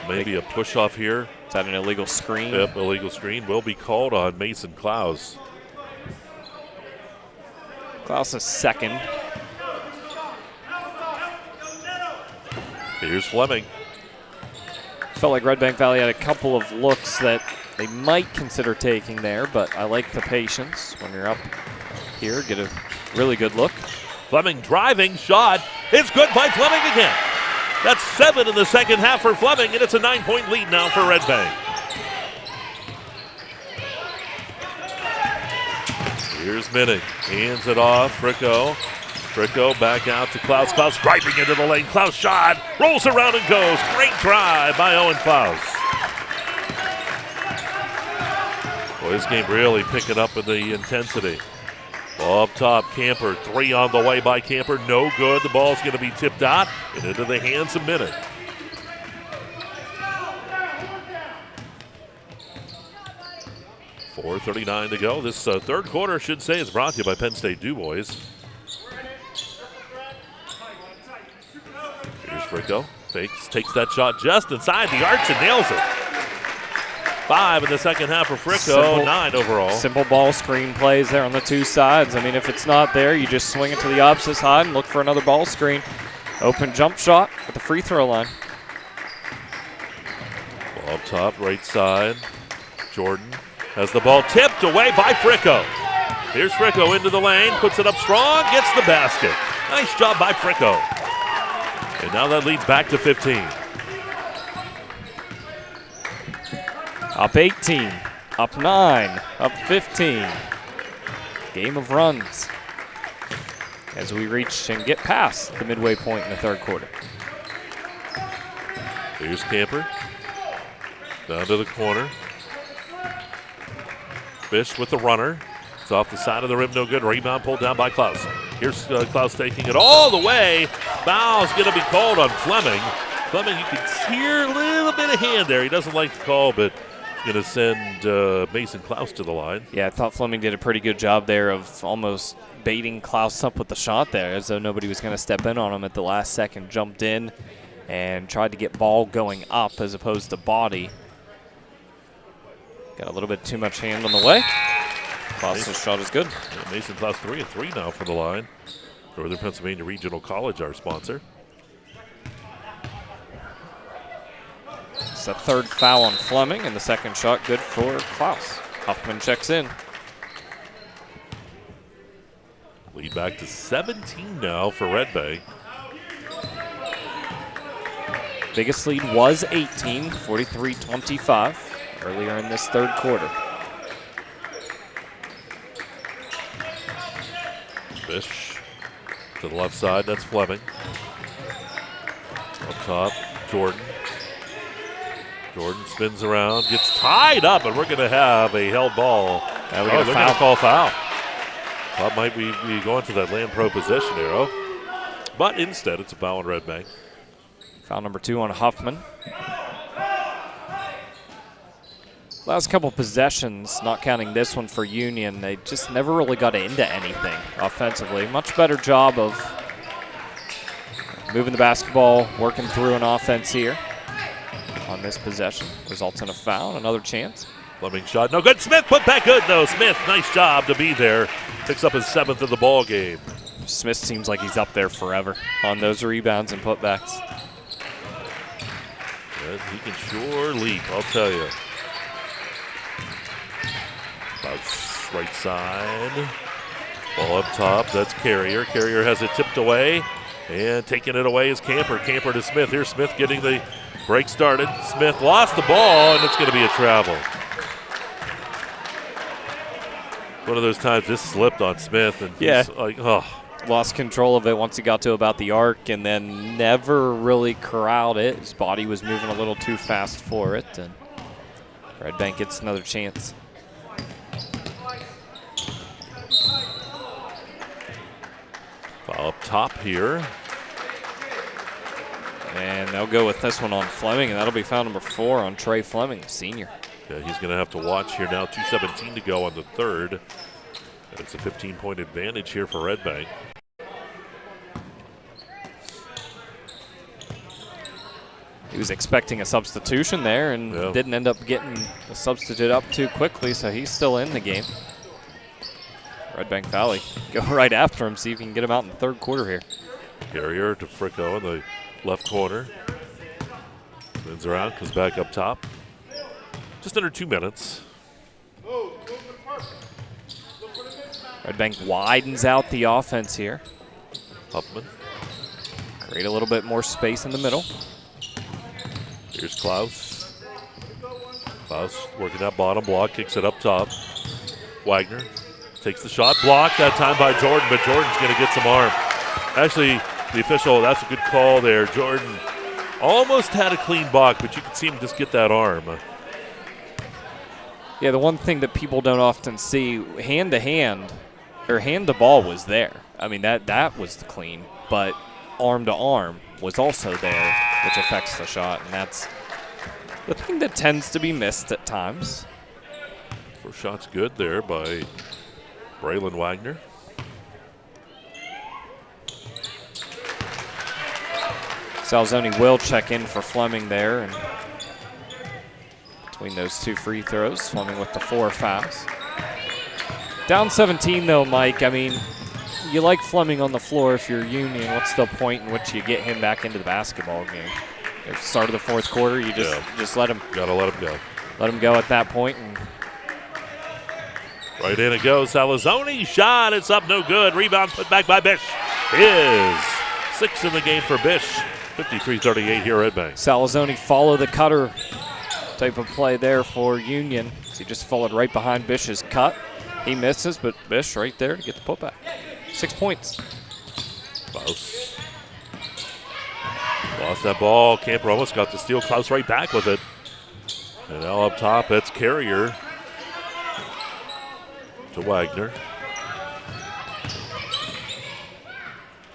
Maybe a push off here. Is that an illegal screen? Yep, illegal screen will be called on Mason Klaus. Klaus is second. Here's Fleming. Felt like Redbank Valley had a couple of looks that they might consider taking there, but I like the patience when you're up here. Get a really good look. Fleming driving, shot. It's good by Fleming again. That's 7 in the second half for Fleming, and it's a 9-point lead now for Redbank. Here's Minnick. Hands it off. Fricko. Fricko back out to Klaus. Klaus driving into the lane. Klaus shot. Rolls around and goes. Great drive by Owen Klaus. Boy, this game really picking up in the intensity. Ball up top, Camper, 3 on the way by Camper, no good. The ball's going to be tipped out and into the hands of Minnick. .4:39 to go. This third quarter, I should say, is brought to you by Penn State DuBois. Here's Fricko, fakes, takes that shot just inside the arch and nails it. 5 in the second half for Fricko, 9 overall. Simple ball screen plays there on the 2 sides. I mean, if it's not there, you just swing it to the opposite side and look for another ball screen. Open jump shot at the free throw line. Ball up top, right side. Jordan has the ball tipped away by Fricko. Here's Fricko into the lane, puts it up strong, gets the basket. Nice job by Fricko. And now that leads back to 15. Up 18, up 9, up 15. Game of runs as we reach and get past the midway point in the third quarter. Here's Camper. Down to the corner. Fish with the runner. It's off the side of the rim, no good. Rebound pulled down by Klaus. Here's Klaus taking it all the way. Foul's going to be called on Fleming. Fleming, you can hear a little bit of hand there. He doesn't like the call, but going to send Mason Klaus to the line. Yeah, I thought Fleming did a pretty good job there of almost baiting Klaus up with the shot there, as though nobody was going to step in on him at the last second. Jumped in and tried to get ball going up as opposed to body. Got a little bit too much hand on the way. Klaus's shot is good. Yeah, Mason Klaus 3 of 3 now from the line. Northern Pennsylvania Regional College, our sponsor. It's the third foul on Fleming, and the second shot good for Klaus. Huffman checks in. Lead back to 17 now for Redbank. Biggest lead was 18, 43-25, earlier in this third quarter. Bish to the left side, that's Fleming. Up top, Jordan. Jordan spins around, gets tied up, and we're going to have a held ball. They're going to call foul. That might be going to that land pro possession arrow. But instead, it's a foul on Redbank. Foul number 2 on Huffman. Last couple possessions, not counting this one for Union, they just never really got into anything offensively. Much better job of moving the basketball, working through an offense here on this possession. Results in a foul, another chance. Fleming shot, no good. Smith put back good though. Smith, nice job to be there. Picks up his 7th of the ball game. Smith seems like he's up there forever on those rebounds and putbacks. Yeah, he can sure leap, I'll tell you. Klaus, right side. Ball up top, that's Carrier. Carrier has it tipped away, and taking it away is Camper. Camper to Smith. Here's Smith getting the break started. Smith lost the ball, and it's going to be a travel. One of those times this slipped on Smith, and he's like, oh. Lost control of it once he got to about the arc, and then never really corralled it. His body was moving a little too fast for it, and Redbank gets another chance. Foul up top here. And they'll go with this one on Fleming, and that'll be foul number 4 on Trey Fleming, senior. Yeah, he's going to have to watch here now. 2:17 to go on the third. It's a 15-point advantage here for Redbank. He was expecting a substitution there and didn't end up getting the substitute up too quickly, so he's still in the game. Redbank Valley go right after him, see if you can get him out in the third quarter here. Carrier to Fricko in the left corner. Spins around, comes back up top. Just under 2 minutes. Redbank widens out the offense here. Huffman. Create a little bit more space in the middle. Here's Klaus. Klaus working that bottom block, kicks it up top. Wagner takes the shot, blocked that time by Jordan, but Jordan's going to get some arm. Actually, the official, that's a good call there. Jordan almost had a clean block, but you could see him just get that arm. Yeah, the one thing that people don't often see, hand to hand, or hand to ball was there. I mean, that was clean, but arm to arm was also there, which affects the shot, and that's the thing that tends to be missed at times. First shot's good there by Braylon Wagner. Salzoni will check in for Fleming there, and between those 2 free throws, Fleming with the 4 fouls. Down 17 though, Mike. I mean, you like Fleming on the floor if you're Union. What's the point in which you get him back into the basketball game? At the start of the fourth quarter, you just let him. Gotta let him go. Let him go at that point. And right in it goes. Salazone shot. It's up, no good. Rebound put back by Bish. Is 6 in the game for Bish. 53-38 here at Redbank. Salazone follow the cutter type of play there for Union. So he just followed right behind Bish's cut. He misses, but Bish right there to get the putback. 6 points. Klaus lost that ball. Camper almost got the steal. Klaus right back with it. And now up top, it's Carrier to Wagner.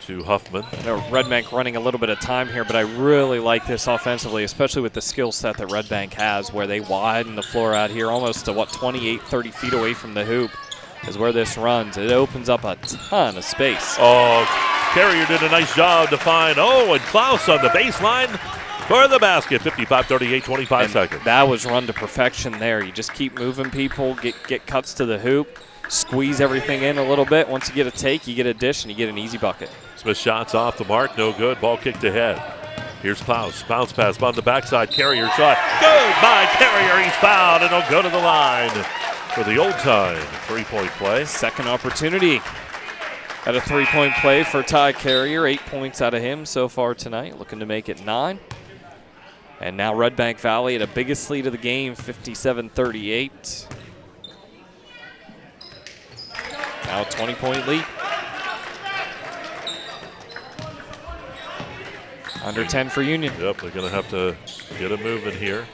to Huffman. I know Redbank running a little bit of time here, but I really like this offensively, especially with the skill set that Redbank has, where they widen the floor out here almost to, 28, 30 feet away from the hoop is where this runs. It opens up a ton of space. Oh, Carrier did a nice job to find, and Klaus on the baseline for the basket. 55-38, 25 seconds. That was run to perfection there. You just keep moving people, get cuts to the hoop, squeeze everything in a little bit. Once you get a take, you get a dish, and you get an easy bucket. Smith shots off the mark, no good. Ball kicked ahead. Here's Klaus, bounce pass on the backside. Carrier shot, good by Carrier. He's fouled, and he'll go to the line for the old-time three-point play. Second opportunity at a three-point play for Ty Carrier. 8 points out of him so far tonight, looking to make it 9. And now Redbank Valley at a biggest lead of the game, 57-38. Now a 20-point lead. Under 10 for Union. Yep, they're going to have to get it moving here.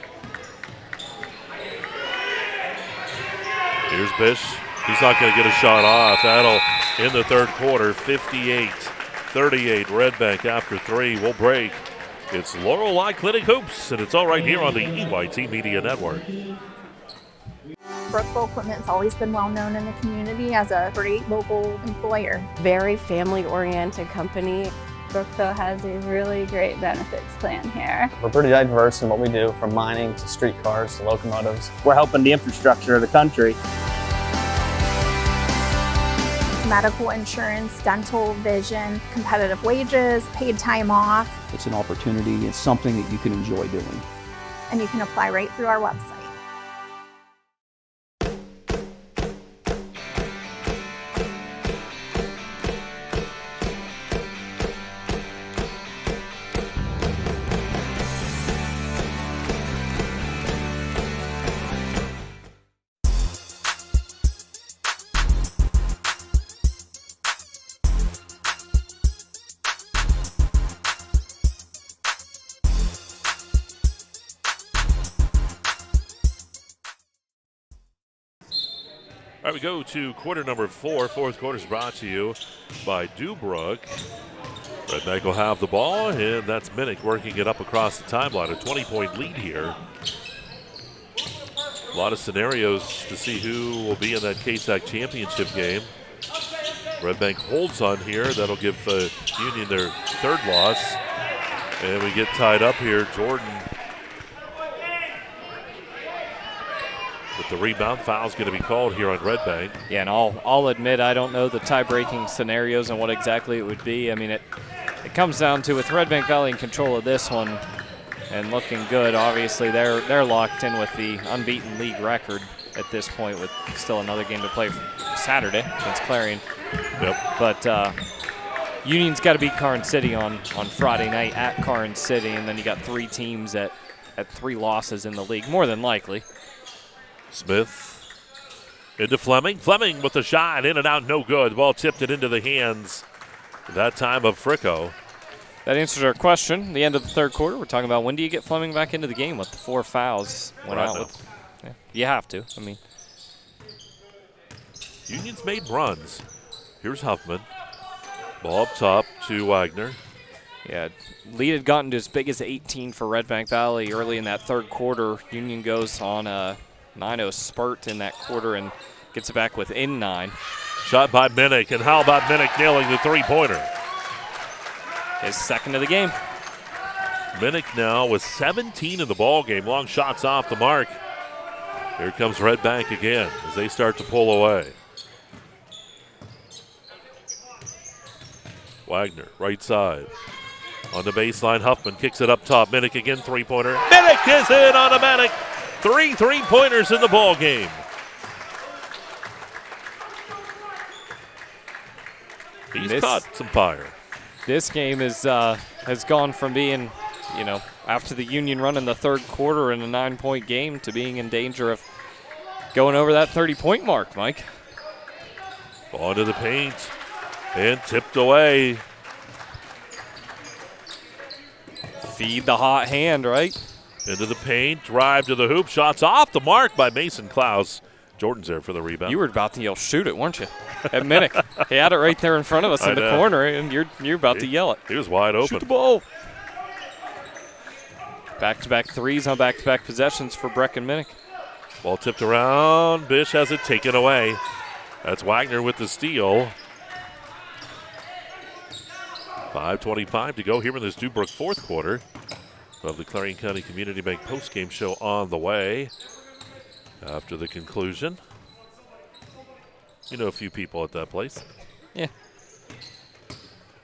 Here's Bish. He's not going to get a shot off. That'll in the third quarter. 58-38. Redbank after 3 will break. It's Laurel Clinic Hoops, and it's all right here on the EYT Media Network. Brookville Equipment's always been well known in the community as a great local employer. Very family-oriented company. Brookville has a really great benefits plan here. We're pretty diverse in what we do, from mining to streetcars to locomotives. We're helping the infrastructure of the country. Medical insurance, dental, vision, competitive wages, paid time off. It's an opportunity. It's something that you can enjoy doing. And you can apply right through our website. All right, we go to quarter number 4. Fourth quarter is brought to you by Dubrook. Redbank will have the ball, and that's Minnick working it up across the timeline. A 20-point lead here. A lot of scenarios to see who will be in that KSAC championship game. Redbank holds on here. That'll give Union their third loss. And we get tied up here. Jordan with the rebound. Foul's going to be called here on Redbank. Yeah, and I'll admit I don't know the tie-breaking scenarios and what exactly it would be. I mean, it comes down to, with Redbank Valley in control of this one and looking good, obviously they're locked in with the unbeaten league record at this point, with still another game to play Saturday against Clarion. Yep. But Union's got to beat Karn City on Friday night at Karn City, and then you got 3 teams at 3 losses in the league, more than likely. Smith into Fleming. Fleming with the shot, in and out, no good. Ball tipped it into the hands, that time of Fricko. That answers our question. The end of the third quarter, we're talking about when do you get Fleming back into the game with the 4 fouls. Went out with, yeah, you have to. I mean, Union's made runs. Here's Huffman. Ball up top to Wagner. Yeah, lead had gotten to as big as 18 for Redbank Valley early in that third quarter. Union goes on a 9-0 spurt in that quarter and gets it back within 9. Shot by Minnick, and how about Minnick nailing the three-pointer? His second of the game. Minnick now with 17 in the ball game. Long shots off the mark. Here comes Redbank again as they start to pull away. Wagner, right side. On the baseline, Huffman kicks it up top. Minnick again, three-pointer. Minnick is in automatic. 3 3-pointers in the ball game. He's caught some fire. This game has gone from being, after the Union run in the third quarter in a 9-point game, to being in danger of going over that 30-point mark, Mike. Ball into the paint and tipped away. Feed the hot hand, right? Into the paint, drive to the hoop, shots off the mark by Mason Klaus. Jordan's there for the rebound. You were about to yell, shoot it, weren't you? At Minnick. He had it right there in front of us in the corner, and you're about to yell it. He was wide open. Shoot the ball. Back-to-back threes on back-to-back possessions for Brecken Minnick. Ball tipped around. Bish has it taken away. That's Wagner with the steal. 5:25 to go here in this Dubrook fourth quarter of the Clarion County Community Bank postgame show on the way. After the conclusion, you know a few people at that place. Yeah.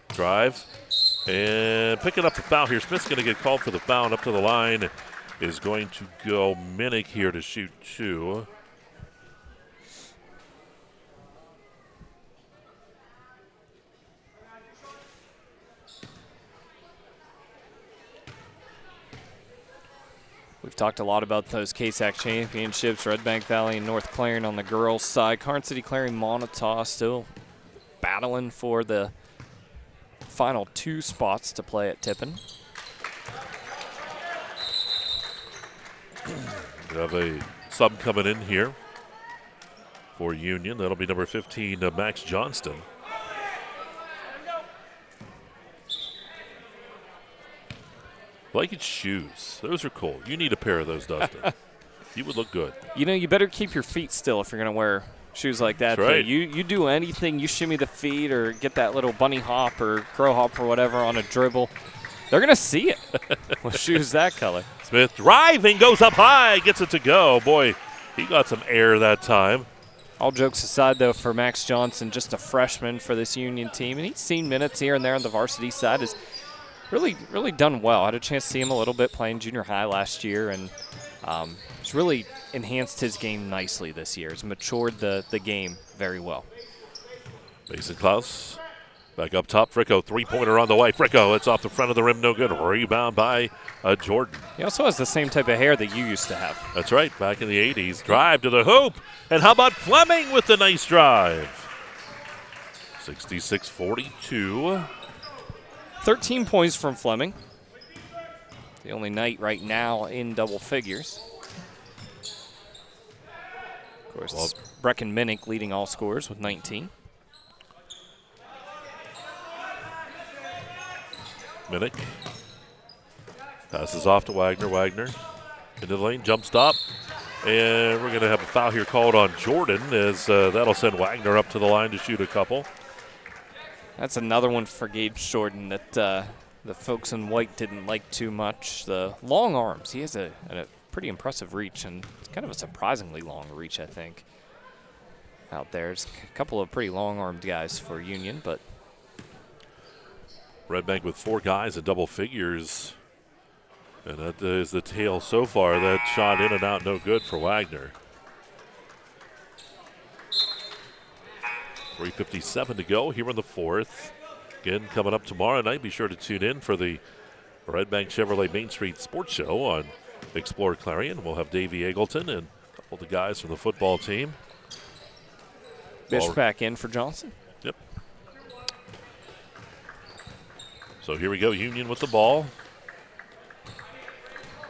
Drive and picking up the foul here. Smith's going to get called for the foul, and up to the line is going to go Minnick here to shoot two. We've talked a lot about those KSAC championships, Redbank Valley and North Clarion on the girls' side. Karn City Clarion Montauk still battling for the final 2 spots to play at Tippin. We have a sub coming in here for Union. That'll be number 15, Max Johnston. Like its shoes. Those are cool. You need a pair of those, Dustin. You would look good. You know, you better keep your feet still if you're going to wear shoes like that. That's right. You do anything, you shimmy the feet or get that little bunny hop or crow hop or whatever on a dribble, they're going to see it with shoes that color. Smith driving, goes up high, gets it to go. Boy, he got some air that time. All jokes aside, though, for Max Johnson, just a freshman for this Union team, and he's seen minutes here and there on the varsity side, is really done well. I had a chance to see him a little bit playing junior high last year, and he's really enhanced his game nicely this year. He's matured the game very well. Mason Klaus back up top. Fricko, three-pointer on the way. Fricko, it's off the front of the rim, no good. Rebound by Jordan. He also has the same type of hair that you used to have. That's right, back in the 80s. Drive to the hoop. And how about Fleming with the nice drive? 66-42. 13 points from Fleming. The only Knight right now in double figures. Of course, Brecken Minnick leading all scorers with 19. Minnick passes off to Wagner. Wagner into the lane, jump stop. And we're going to have a foul here called on Jordan as that'll send Wagner up to the line to shoot a couple. That's another one for Gage Jordan that the folks in white didn't like too much. The long arms. He has a pretty impressive reach, and it's kind of a surprisingly long reach, I think, out there. There's a couple of pretty long-armed guys for Union, but Redbank with 4 guys in double figures. And that is the tale so far. That shot in and out, no good for Wagner. 3:57 to go here in the fourth. Again, coming up tomorrow night, be sure to tune in for the Redbank Chevrolet Main Street Sports Show on Explore Clarion. We'll have Davey Eagleton and a couple of the guys from the football team. Bish back in for Johnson. Yep. So here we go, Union with the ball.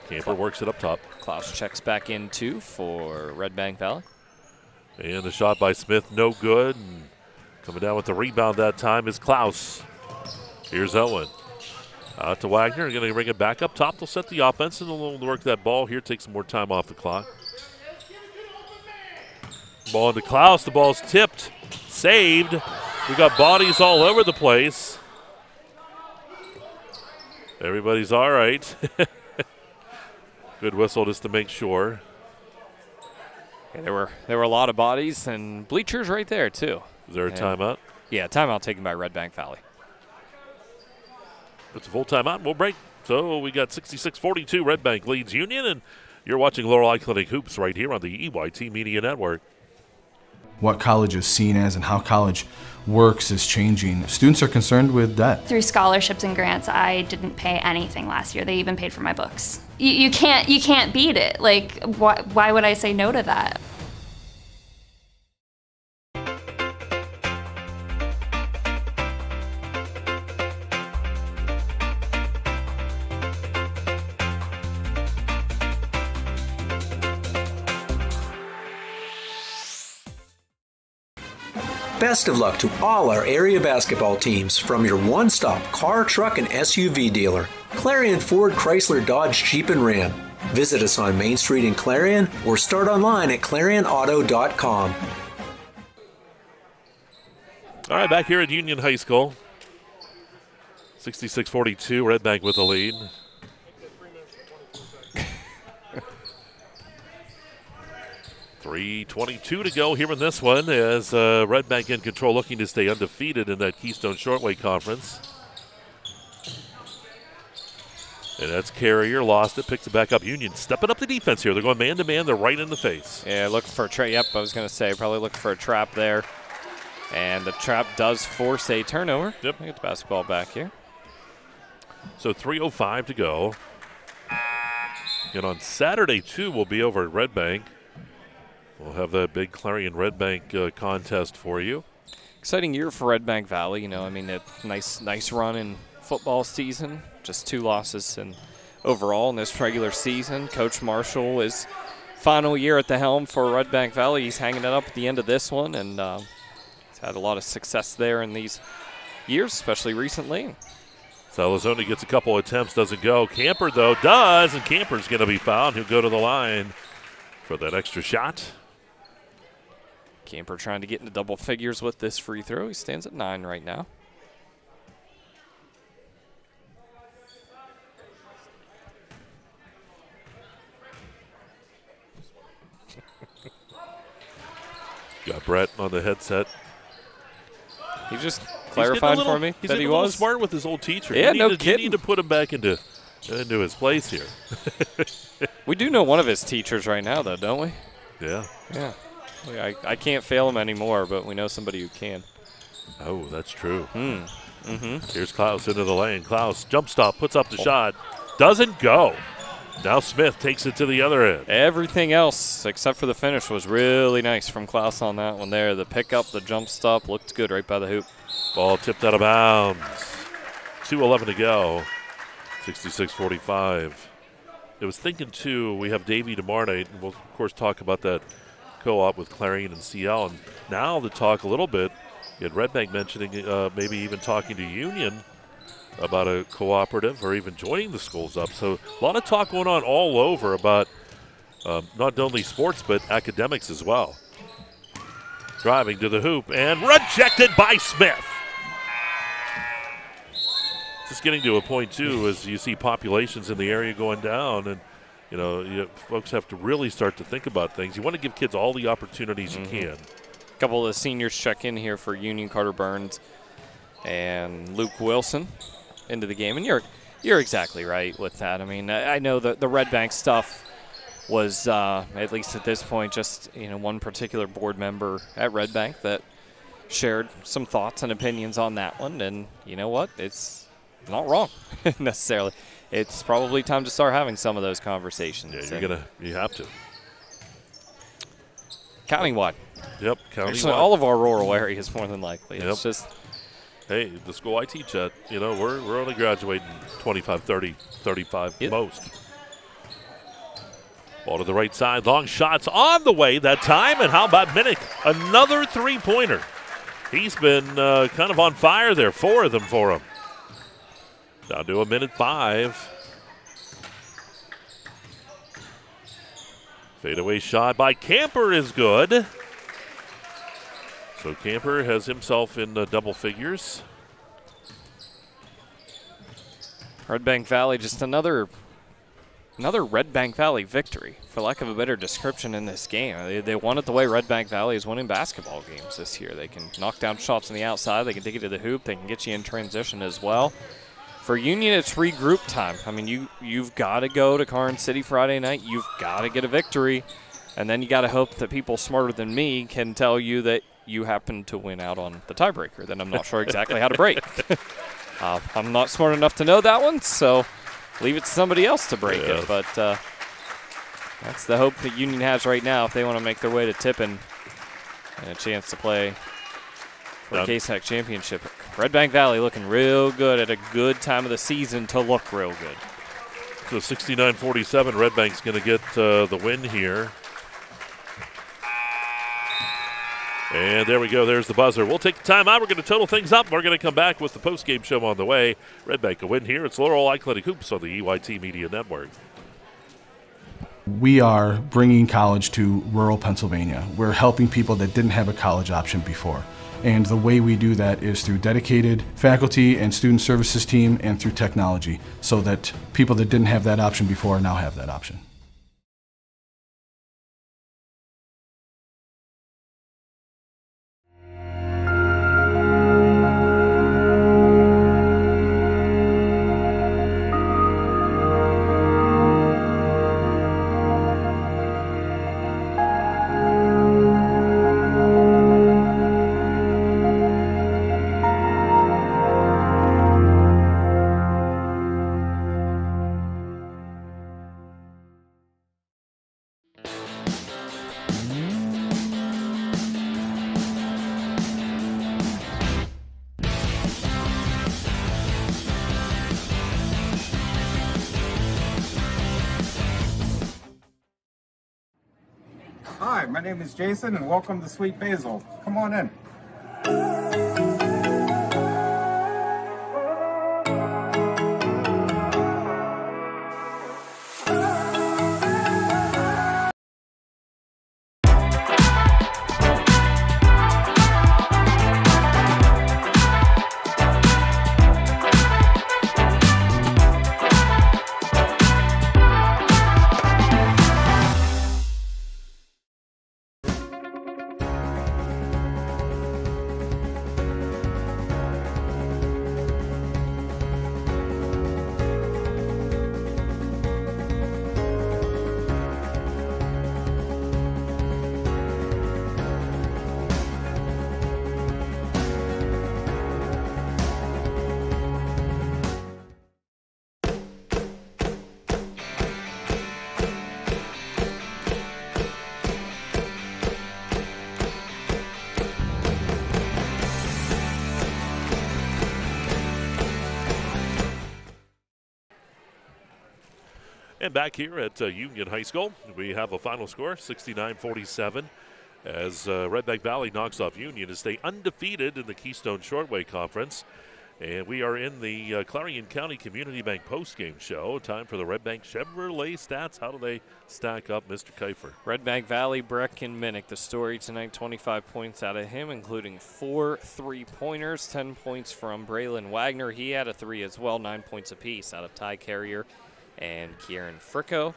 Camper works it up top. Klaus checks back in too for Redbank Valley. And the shot by Smith, no good. And coming down with the rebound that time is Klaus. Here's Owen. Out to Wagner. Going to bring it back up top. They'll set the offense and they'll work that ball here. Take some more time off the clock. Ball into Klaus. The ball's tipped. Saved. We got bodies all over the place. Everybody's all right. Good whistle just to make sure. Yeah, there were a lot of bodies and bleachers right there too. Is there a timeout? Yeah, timeout taken by Redbank Valley. It's a full timeout. We'll break. So we got 66-42. Redbank leads Union, and you're watching Laurel Clinic Hoops right here on the EYT Media Network. What college is seen as and how college works is changing. Students are concerned with debt. Through scholarships and grants, I didn't pay anything last year. They even paid for my books. You can't beat it. Like, why would I say no to that? Best of luck to all our area basketball teams from your one-stop car, truck, and SUV dealer, Clarion Ford, Chrysler, Dodge, Jeep, and Ram. Visit us on Main Street in Clarion or start online at ClarionAuto.com. All right, back here at Union High School. 66-42, Redbank with the lead. .322 to go here in this one as Redbank in control, looking to stay undefeated in that Keystone Shortway Conference. And that's Carrier, lost it, picks it back up. Union stepping up the defense here. They're going man-to-man. They're right in the face. Yeah, looking for a trap. Yep, I was going to say, probably looking for a trap there. And the trap does force a turnover. Yep. Get the basketball back here. So 3:05 to go. And on Saturday, too, we'll be over at Redbank. We'll have that big Clarion Redbank contest for you. Exciting year for Redbank Valley. You know, I mean, a nice run in football season. Just 2 losses overall in this regular season. Coach Marshall is final year at the helm for Redbank Valley. He's hanging it up at the end of this one, and he's had a lot of success there in these years, especially recently. Salazone gets a couple attempts, doesn't go. Camper, though, does, and Camper's going to be fouled. He'll go to the line for that extra shot. Camper trying to get into double figures with this free throw. He stands at 9 right now. Got Brett on the headset. He just clarified for me he's that he a little was smart with his old teacher. Yeah, no kidding. You need to put him back into his place here. We do know one of his teachers right now, though, don't we? Yeah. Yeah. I can't fail him anymore, but we know somebody who can. Oh, that's true. Mm-hmm. Here's Klaus into the lane. Klaus, jump stop, puts up the shot. Doesn't go. Now Smith takes it to the other end. Everything else, except for the finish, was really nice from Klaus on that one there. The pickup, the jump stop, looked good right by the hoop. Ball tipped out of bounds. 2:11 to go. 66-45. I was thinking, too, we have Davey tomorrow night, and we'll, of course, talk about that co-op with Clarion and CL. And now to talk a little bit, you had Redbank mentioning maybe even talking to Union about a cooperative or even joining the schools up. So a lot of talk going on all over about not only sports but academics as well. Driving to the hoop and rejected by Smith. Just getting to a point, too, as you see populations in the area going down, and folks have to really start to think about things. You want to give kids all the opportunities you can. A couple of the seniors check in here for Union, Carter Burns and Luke Wilson into the game, and you're exactly right with that. I mean, I know that the Redbank stuff was at least at this point just one particular board member at Redbank that shared some thoughts and opinions on that one, and you know what, it's not wrong necessarily. It's probably time to start having some of those conversations. Yeah, you have to. Countywide. Yep, countywide. Actually, all of our rural areas more than likely. Yep. It's just. Hey, the school I teach at, we're only graduating 25, 30, 35 most. Ball to the right side. Long shots on the way that time. And how about Minnick? Another three-pointer. He's been kind of on fire there. 4 of them for him. Down to 1:05. Fadeaway shot by Camper is good. So Camper has himself in double figures. Redbank Valley, just another Redbank Valley victory, for lack of a better description in this game. They won it the way Redbank Valley is winning basketball games this year. They can knock down shots on the outside. They can take it to the hoop. They can get you in transition as well. For Union, it's regroup time. I mean, you've got to go to Karn City Friday night. You've got to get a victory. And then you got to hope that people smarter than me can tell you that you happen to win out on the tiebreaker. Then I'm not sure exactly how to break. I'm not smart enough to know that one, so leave it to somebody else to break it. But that's the hope that Union has right now if they want to make their way to Tippin and a chance to play for the KSAC championship. Redbank Valley looking real good at a good time of the season to look real good. So 69-47, Redbank's going to get the win here. And there we go. There's the buzzer. We'll take the time out. We're going to total things up. We're going to come back with the post-game show on the way. Redbank a win here. It's Laurel Athletic Hoops on the EYT Media Network. We are bringing college to rural Pennsylvania. We're helping people that didn't have a college option before. And the way we do that is through dedicated faculty and student services team and through technology, so that people that didn't have that option before now have that option. Hi, my name is Jason, and welcome to Sweet Basil. Come on in. And back here at Union High School, we have a final score, 69-47, as Redbank Valley knocks off Union to stay undefeated in the Keystone Shortway Conference. And we are in the Clarion County Community Bank postgame show. Time for the Redbank Chevrolet stats. How do they stack up, Mr. Kifer? Redbank Valley, Brecken Minnick, the story tonight, 25 points out of him, including 4 3-pointers, 10 points from Braylon Wagner. He had a 3 as well, 9 points apiece out of Ty Carrier and Kieran Fricko.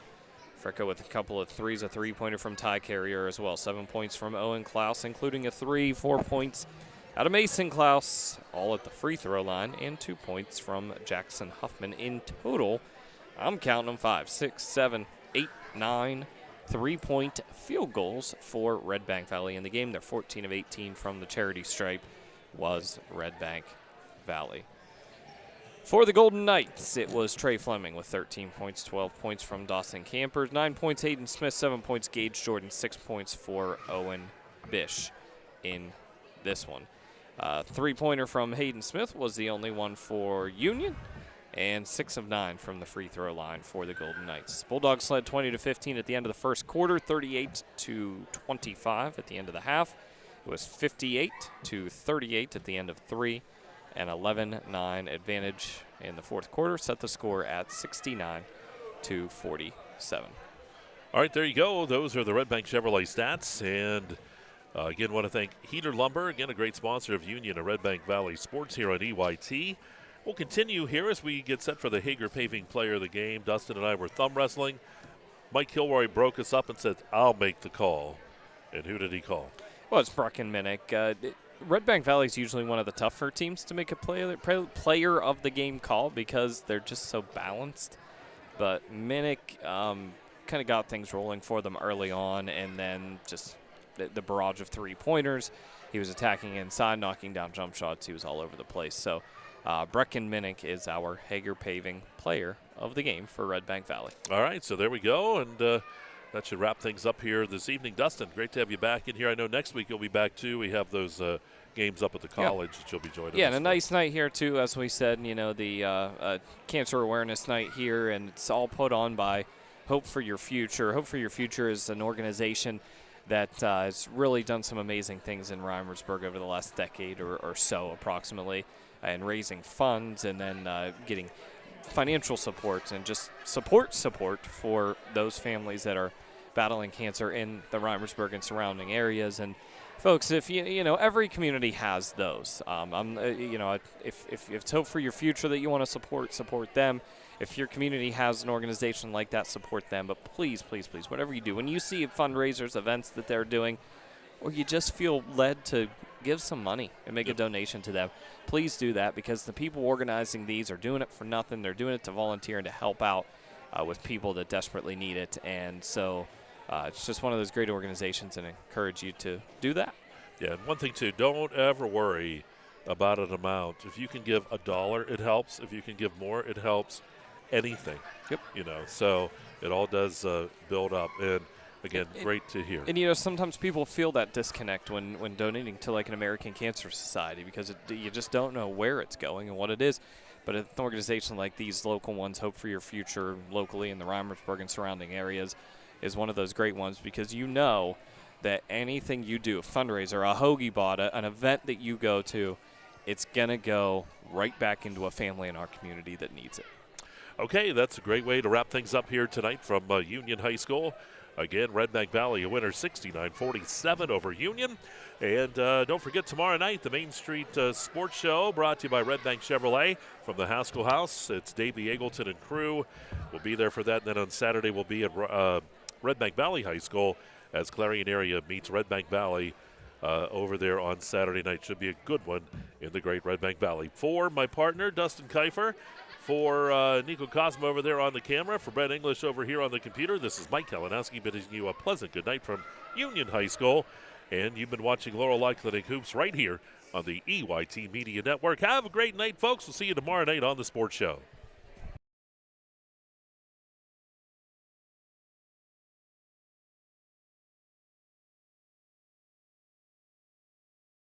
Fricko with a couple of 3s, a 3-pointer from Ty Carrier as well. 7 points from Owen Klaus, including a 3, 4 points out of Mason Klaus, all at the free throw line, and 2 points from Jackson Huffman. In total, I'm counting them 5, 6, 7, 8, 9 3-point field goals for Redbank Valley in the game. They're 14 of 18 from the charity stripe was Redbank Valley. For the Golden Knights, it was Trey Fleming with 13 points, 12 points from Dawson Campers, 9 points Hayden Smith, 7 points Gage Jordan, 6 points for Owen Bish in this one. 3-pointer from Hayden Smith was the only one for Union, and 6 of 9 from the free throw line for the Golden Knights. Bulldogs led 20-15 at the end of the first quarter, 38-25 at the end of the half. It was 58-38 at the end of 3. An 11-9 advantage in the fourth quarter set the score at 69-47. All right, there you go. Those are the Redbank Chevrolet stats. And again, want to thank Heater Lumber, again, a great sponsor of Union and Redbank Valley Sports here on EYT. We'll continue here as we get set for the Hager Paving Player of the Game. Dustin and I were thumb wrestling. Mike Kilroy broke us up and said, I'll make the call. And who did he call? Well, it's Brecken Minnick. Redbank Valley is usually one of the tougher teams to make a player of the game call because they're just so balanced. But Minnick kind of got things rolling for them early on, and then just the barrage of 3-pointers. He was attacking inside, knocking down jump shots. He was all over the place. So Brecken Minnick is our Hager Paving player of the game for Redbank Valley. All right, so there we go, and that should wrap things up here this evening. Dustin, great to have you back in here. I know next week you'll be back, too. We have those games up at the college that you'll be joining us. Yeah, and a nice night here, too, as we said, the Cancer Awareness Night here, and it's all put on by Hope for Your Future. Hope for Your Future is an organization that has really done some amazing things in Rimersburg over the last decade or so approximately, and raising funds and then getting financial support and just support for those families that are battling cancer in the Rimersburg and surrounding areas. And folks, if you know, every community has those. If it's hope for your future that you want to support them. If your community has an organization like that, support them. But please, whatever you do, when you see fundraisers, events that they're doing, or you just feel led to give some money and make a donation to them, please do that, because the people organizing these are doing it for nothing. They're doing it to volunteer and to help out with people that desperately need it. And so it's just one of those great organizations, and I encourage you to do that. Yeah, and one thing, too, don't ever worry about an amount. If you can give $1, it helps. If you can give more, it helps. Anything. Yep. You know, so it all does build up. And, again, great to hear. And, you know, sometimes people feel that disconnect when donating to, like, an American Cancer Society, because you just don't know where it's going and what it is. But an organization like these local ones, Hope for Your Future, locally in the Rimersburg and surrounding areas, is one of those great ones, because you know that anything you do, a fundraiser, a hoagie bot, an event that you go to, it's going to go right back into a family in our community that needs it. Okay, that's a great way to wrap things up here tonight from Union High School. Again, Redbank Valley, a winner 69-47 over Union. And don't forget, tomorrow night, the Main Street Sports Show, brought to you by Redbank Chevrolet from the Haskell House. It's Davey Eagleton and crew. We'll be there for that. And then on Saturday, we'll be at Redbank Valley High School as Clarion area meets Redbank Valley over there on Saturday night. Should be a good one in the great Redbank Valley. For my partner, Dustin Kifer, for Nico Cosmo over there on the camera, for Brett English over here on the computer, this is Mike Kalinowski bidding you a pleasant good night from Union High School. And you've been watching Laurel Clinic Hoops right here on the EYT Media Network. Have a great night, folks. We'll see you tomorrow night on the Sports Show.